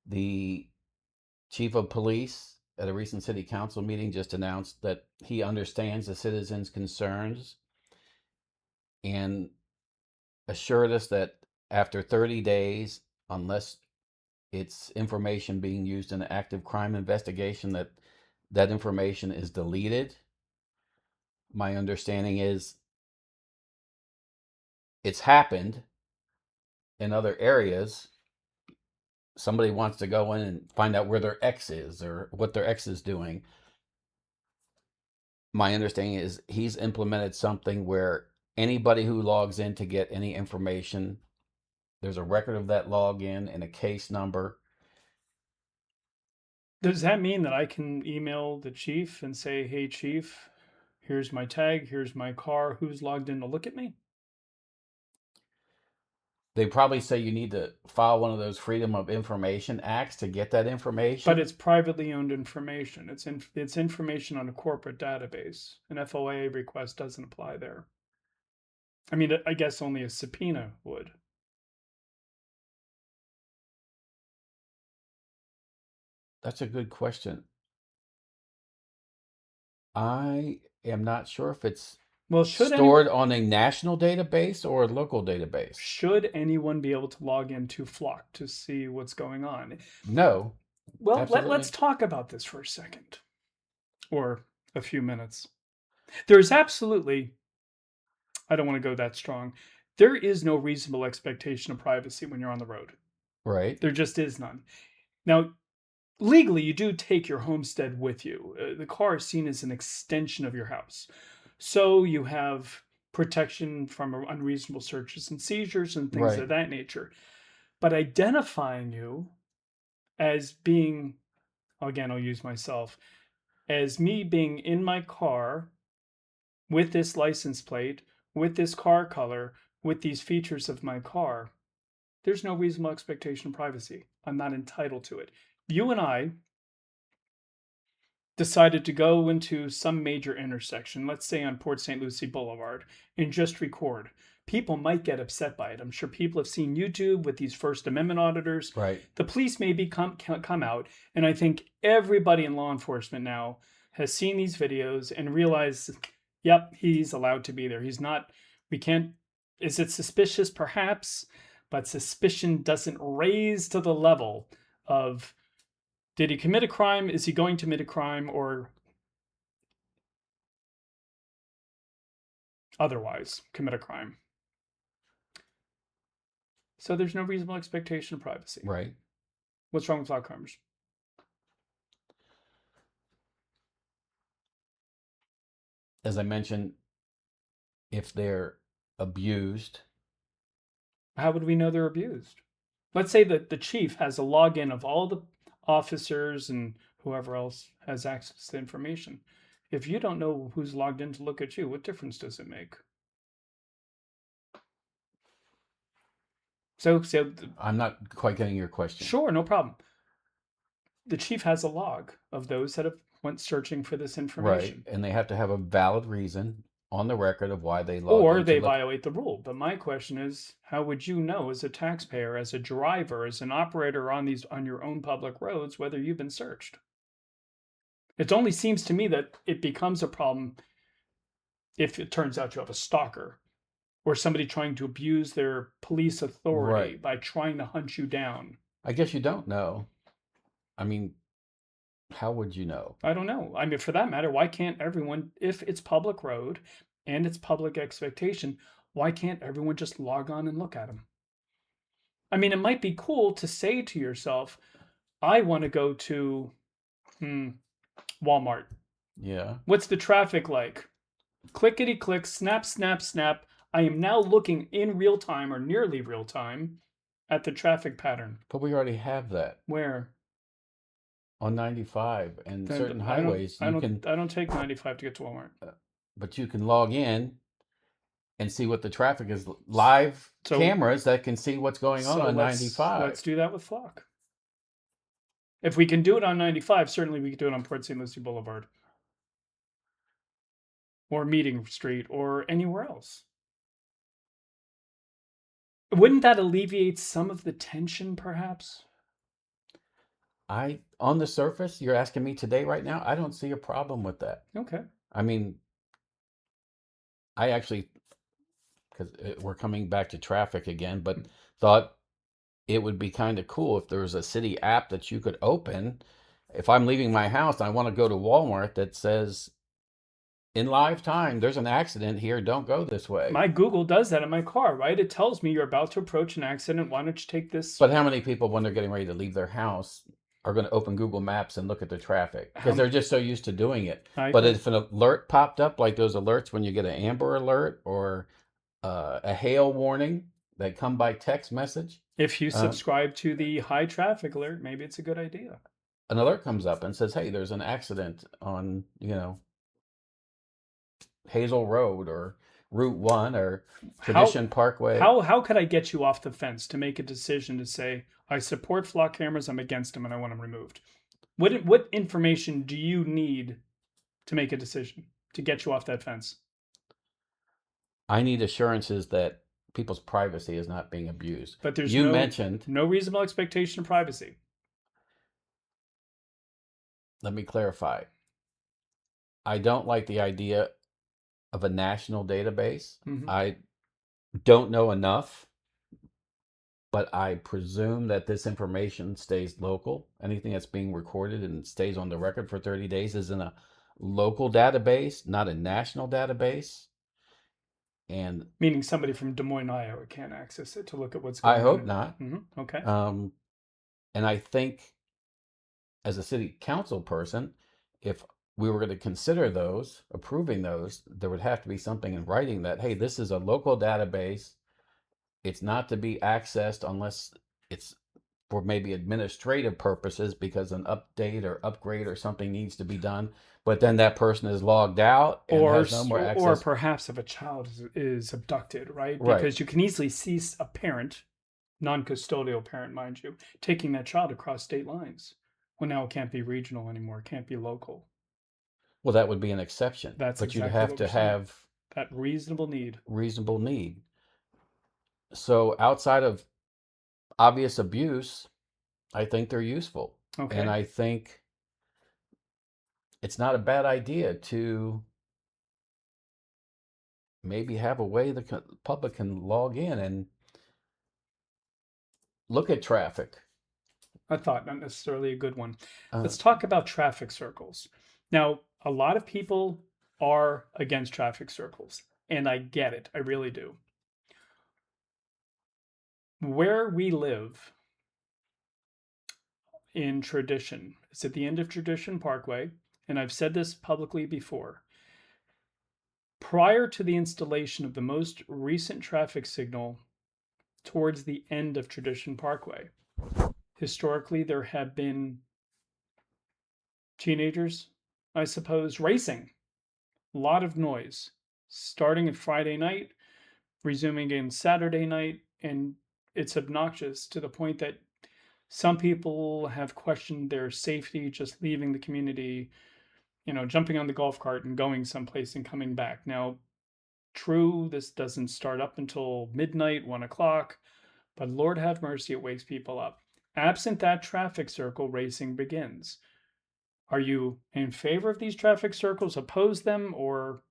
[SPEAKER 2] the chief of police at a recent city council meeting just announced that he understands the citizens' concerns and assured us that after 30 days, unless it's information being used in an active crime investigation, that information is deleted. My understanding is it's happened in other areas somebody wants to go in and find out where their ex is or what their ex is doing. My understanding is he's implemented something where anybody who logs in to get any information, there's a record of that login and a case number.
[SPEAKER 1] Does that mean that I can email the chief and say, hey, chief, here's my tag, here's my car, who's logged in to look at me?
[SPEAKER 2] They probably say you need to file one of those Freedom of Information Acts to get that information.
[SPEAKER 1] But it's privately owned information. It's information on a corporate database. An FOIA request doesn't apply there. I mean, I guess only a subpoena would.
[SPEAKER 2] That's a good question. I am not sure if it's
[SPEAKER 1] Well, should
[SPEAKER 2] stored on a national database or a local database.
[SPEAKER 1] anyone be able to log into Flock to see what's going on?
[SPEAKER 2] No.
[SPEAKER 1] Well, let's talk about this for a second, or a few minutes. There's absolutely, I don't want to go that strong. There is no reasonable expectation of privacy when you're on the road.
[SPEAKER 2] Right.
[SPEAKER 1] There just is none. Now, legally, you do take your homestead with you. The car is seen as an extension of your house. So you have protection from unreasonable searches and seizures and things of that nature. But identifying you as being, again, I'll use myself, as me being in my car with this license plate, with this car color, with these features of my car, there's no reasonable expectation of privacy. I'm not entitled to it. You and I decided to go into some major intersection, let's say on Port St. Lucie Boulevard, and just record. People might get upset by it. I'm sure people have seen YouTube with these First Amendment auditors.
[SPEAKER 2] Right.
[SPEAKER 1] The police maybe come out, and I think everybody in law enforcement now has seen these videos and realized, yep, he's allowed to be there. He's not, we can't, is it suspicious? Perhaps, but suspicion doesn't raise to the level of, did he commit a crime? Is he going to commit a crime, or otherwise commit a crime? So there's no reasonable expectation of privacy.
[SPEAKER 2] Right.
[SPEAKER 1] What's wrong with lock cameras?
[SPEAKER 2] As I mentioned, if they're abused.
[SPEAKER 1] How would we know they're abused? Let's say that the chief has a login of all the officers and whoever else has access to information. If you don't know who's logged in to look at you, what difference does it make? So
[SPEAKER 2] I'm not quite getting your question.
[SPEAKER 1] Sure, no problem. The chief has a log of those that have went searching for this information.
[SPEAKER 2] Right, and they have to have a valid reason on the record of why they
[SPEAKER 1] logged in. Or they violate the rule. But my question is, how would you know as a taxpayer, as a driver, as an operator on your own public roads, whether you've been searched? It only seems to me that it becomes a problem if it turns out you have a stalker or somebody trying to abuse their police authority by trying to hunt you down.
[SPEAKER 2] I guess you don't know. I mean, how would you know?
[SPEAKER 1] I don't know. I mean, for that matter, why can't everyone, if it's public road and it's public expectation, why can't everyone just log on and look at them? I mean, it might be cool to say to yourself, I want to go to Walmart.
[SPEAKER 2] Yeah.
[SPEAKER 1] What's the traffic like? Clickety click, snap, snap, snap. I am now looking in real time or nearly real time at the traffic pattern.
[SPEAKER 2] But we already have that.
[SPEAKER 1] Where?
[SPEAKER 2] On 95 and certain highways.
[SPEAKER 1] I don't take 95 to get to Walmart.
[SPEAKER 2] But you can log in and see what the traffic is. Live cameras that can see what's going on 95.
[SPEAKER 1] Let's do that with Flock. If we can do it on 95, certainly we could do it on Port St. Lucie Boulevard. Or Meeting Street or anywhere else. Wouldn't that alleviate some of the tension, perhaps?
[SPEAKER 2] On the surface, you're asking me today, right now, I don't see a problem with that.
[SPEAKER 1] Okay.
[SPEAKER 2] I mean, I actually, because we're coming back to traffic again, but thought it would be kind of cool if there was a city app that you could open. If I'm leaving my house and I want to go to Walmart, that says in live time, there's an accident here. Don't go this way.
[SPEAKER 1] My Google does that in my car, right? It tells me you're about to approach an accident. Why don't you take this?
[SPEAKER 2] But how many people, when they're getting ready to leave their house, are going to open Google Maps and look at the traffic? Because they're just so used to doing it.
[SPEAKER 1] I
[SPEAKER 2] But
[SPEAKER 1] agree.
[SPEAKER 2] if an alert popped up, like those alerts when you get an Amber Alert or a hail warning that come by text message,
[SPEAKER 1] If you
[SPEAKER 2] uh,
[SPEAKER 1] subscribe to the high traffic alert, maybe it's a good idea.
[SPEAKER 2] an alert comes up and says, "Hey, there's an accident on, Hazel Road or Route 1 or
[SPEAKER 1] How
[SPEAKER 2] Tradition Parkway."
[SPEAKER 1] how could I get you off the fence to make a decision to say I support flock cameras, I'm against them, and I want them removed? What information do you need to make a decision to get you off that fence?
[SPEAKER 2] I need assurances that people's privacy is not being abused.
[SPEAKER 1] But there's
[SPEAKER 2] You mentioned,
[SPEAKER 1] no reasonable expectation of privacy.
[SPEAKER 2] let me clarify. I don't like the idea of a national database.
[SPEAKER 1] Mm-hmm.
[SPEAKER 2] I don't know enough, but I presume that this information stays local. Anything that's being recorded and stays on the record for 30 days is in a local database, not a national database. And
[SPEAKER 1] Meaning somebody from Des Moines, Iowa can't access it to look at what's
[SPEAKER 2] I
[SPEAKER 1] going on.
[SPEAKER 2] hope not.
[SPEAKER 1] Mm-hmm. Okay.
[SPEAKER 2] And I think as a city council person, if we were going to consider those, approving those, there would have to be something in writing that, hey, this is a local database. It's not to be accessed unless it's for maybe administrative purposes because an update or upgrade or something needs to be done. But then that person is logged out and has no more
[SPEAKER 1] Or
[SPEAKER 2] access.
[SPEAKER 1] perhaps if a child is abducted, right?
[SPEAKER 2] Right.
[SPEAKER 1] Because you can easily see a parent, non-custodial parent, mind you, taking that child across state lines. Well, now it can't be regional anymore. It can't be local.
[SPEAKER 2] Well, that would be an exception.
[SPEAKER 1] That's
[SPEAKER 2] But you'd
[SPEAKER 1] exactly
[SPEAKER 2] have
[SPEAKER 1] what
[SPEAKER 2] to
[SPEAKER 1] we're saying.
[SPEAKER 2] have
[SPEAKER 1] That reasonable need.
[SPEAKER 2] reasonable need. So outside of obvious abuse, I think they're useful.
[SPEAKER 1] Okay.
[SPEAKER 2] And I think it's not a bad idea to maybe have a way the public can log in and look at traffic.
[SPEAKER 1] I thought not necessarily a good one.
[SPEAKER 2] Uh,
[SPEAKER 1] Let's talk about traffic circles. Now, a lot of people are against traffic circles, and I get it. I really do. Where we live in Tradition, it's at the end of Tradition Parkway, and I've said this publicly before. Prior to the installation of the most recent traffic signal towards the end of Tradition Parkway, historically there have been teenagers, I suppose, racing. A lot of noise, starting at Friday night, resuming in Saturday night, and it's obnoxious to the point that some people have questioned their safety just leaving the community, jumping on the golf cart and going someplace and coming back. Now, true, this doesn't start up until midnight, 1 o'clock, but Lord have mercy, it wakes people up. Absent that traffic circle, racing begins. Are you in favor of these traffic circles, oppose them, or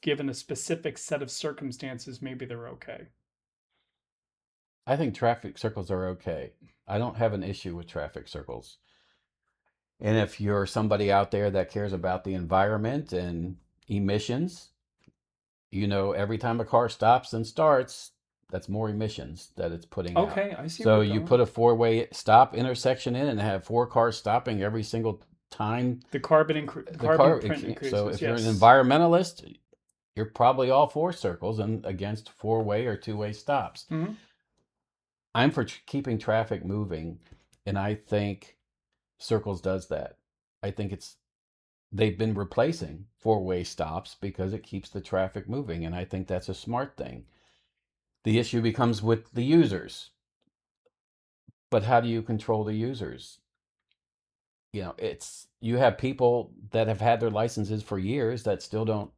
[SPEAKER 1] given a specific set of circumstances, maybe they're okay?
[SPEAKER 2] I think traffic circles are okay. I don't have an issue with traffic circles. And if you're somebody out there that cares about the environment and emissions, every time a car stops and starts, that's more emissions that it's putting out.
[SPEAKER 1] Okay, I see
[SPEAKER 2] So
[SPEAKER 1] where
[SPEAKER 2] you
[SPEAKER 1] you're going.
[SPEAKER 2] put a four-way stop intersection in and have 4 cars stopping every single time.
[SPEAKER 1] The carbon print increases.
[SPEAKER 2] So if you're an
[SPEAKER 1] Yes.
[SPEAKER 2] environmentalist, you're probably all for circles and against 4-way or 2-way stops.
[SPEAKER 1] Mhm.
[SPEAKER 2] I'm for keeping traffic moving, and I think circles does that. I think they've been replacing 4-way stops because it keeps the traffic moving, and I think that's a smart thing. The issue becomes with the users. But how do you control the users? You have people that have had their licenses for years that still don't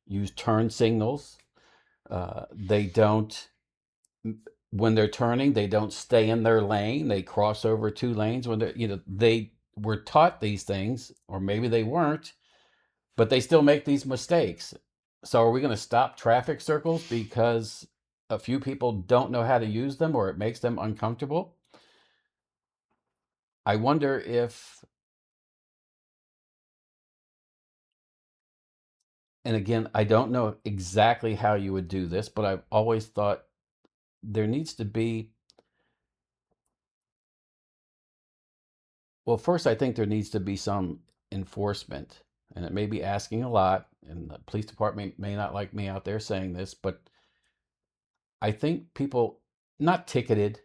[SPEAKER 2] use turn signals. They don't, when they're turning, they don't stay in their lane. They cross over 2 lanes when they were taught these things, or maybe they weren't, but they still make these mistakes. So are we going to stop traffic circles because a few people don't know how to use them or it makes them uncomfortable? I wonder if And again, I don't know exactly how you would do this, but I've always thought there needs to be, well, first, I think there needs to be some enforcement, and it may be asking a lot, and the police department may not like me out there saying this, but I think people, not ticketed,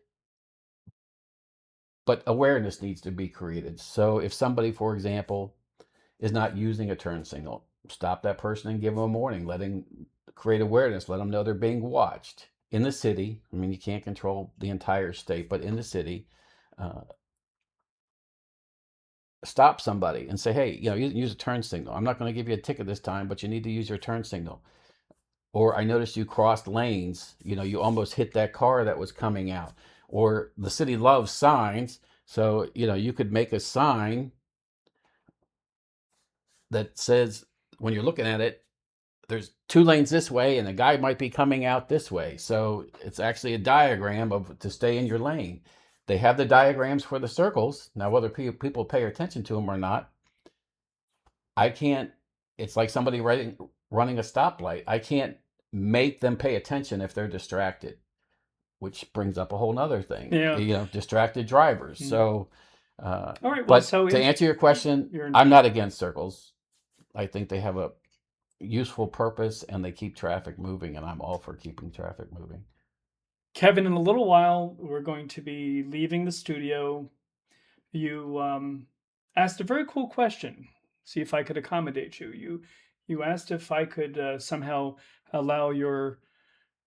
[SPEAKER 2] but awareness needs to be created. So if somebody, for example, is not using a turn signal, stop that person and give them a warning, create awareness, let them know they're being watched in the city. I mean, you can't control the entire state, but in the city, uh, stop somebody and say, hey, use a turn signal. I'm not going to give you a ticket this time, but you need to use your turn signal. Or I noticed you crossed lanes, you almost hit that car that was coming out. Or the city loves signs, so you could make a sign that says, when you're looking at it, there's 2 lanes this way and a guy might be coming out this way. So it's actually a diagram of to stay in your lane. They have the diagrams for the circles. Now, whether people pay attention to them or not, I can't, it's like somebody running a stoplight. I can't make them pay attention if they're distracted, which brings up a whole nother thing,
[SPEAKER 1] Yeah.
[SPEAKER 2] distracted drivers. So,
[SPEAKER 1] All right. Well,
[SPEAKER 2] but
[SPEAKER 1] so
[SPEAKER 2] to answer your question,
[SPEAKER 1] you're
[SPEAKER 2] I'm not against circles. I think they have a useful purpose and they keep traffic moving, and I'm all for keeping traffic moving.
[SPEAKER 1] Kevin, in a little while, we're going to be leaving the studio. You asked a very cool question. See if I could accommodate you. You asked if I could somehow allow your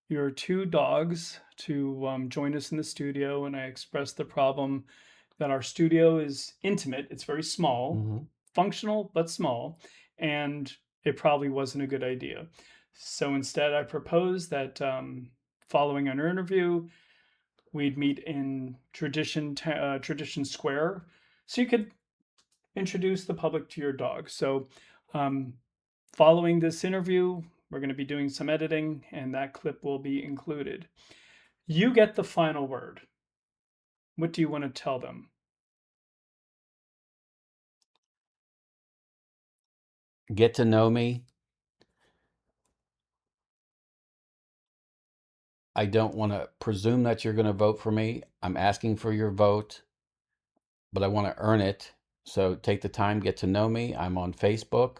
[SPEAKER 1] 2 dogs to join us in the studio, and I expressed the problem that our studio is intimate. It's very small,
[SPEAKER 2] Mm-hmm.
[SPEAKER 1] functional but small, and it probably wasn't a good idea. So instead, I proposed that following our interview, we'd meet in Tradition Square, so you could introduce the public to your dog. So, um, following this interview, we're going to be doing some editing, and that clip will be included. You get the final word. What do you want to tell them?
[SPEAKER 2] Get to know me. I don't want to presume that you're going to vote for me. I'm asking for your vote, but I want to earn it. So take the time, get to know me. I'm on Facebook.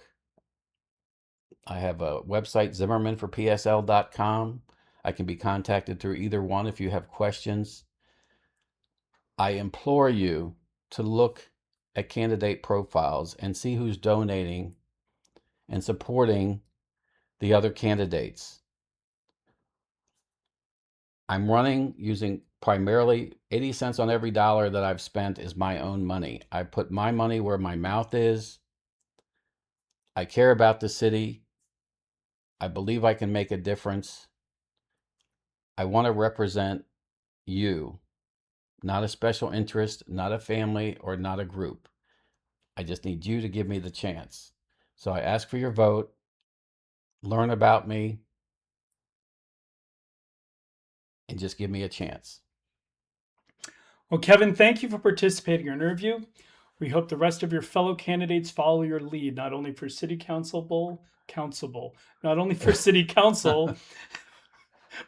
[SPEAKER 2] I have a website, zimmermanforpsl.com. I can be contacted through either one if you have questions. I implore you to look at candidate profiles and see who's donating and supporting the other candidates. I'm running using primarily 80 cents on every dollar that I've spent is my own money. I put my money where my mouth is. I care about the city. I believe I can make a difference. I want to represent you, not a special interest, not a family, or not a group. I just need you to give me the chance. So I ask for your vote, learn about me, and just give me a chance.
[SPEAKER 1] Well, Kevin, thank you for participating in our interview. We hope the rest of your fellow candidates follow your lead, not only for city not only for city council,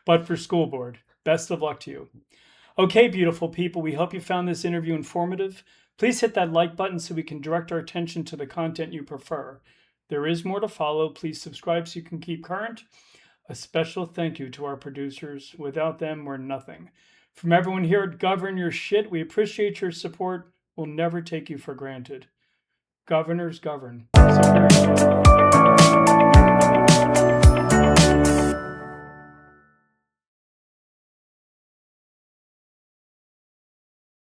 [SPEAKER 1] but for school board. Best of luck to you. Okay, beautiful people, we hope you found this interview informative. Please hit that like button so we can direct our attention to the content you prefer. There is more to follow. Please subscribe so you can keep current. A special thank you to our producers. Without them, we're nothing. From everyone here at Govern Your Shit, we appreciate your support. We'll never take you for granted. Governors govern. So here you go.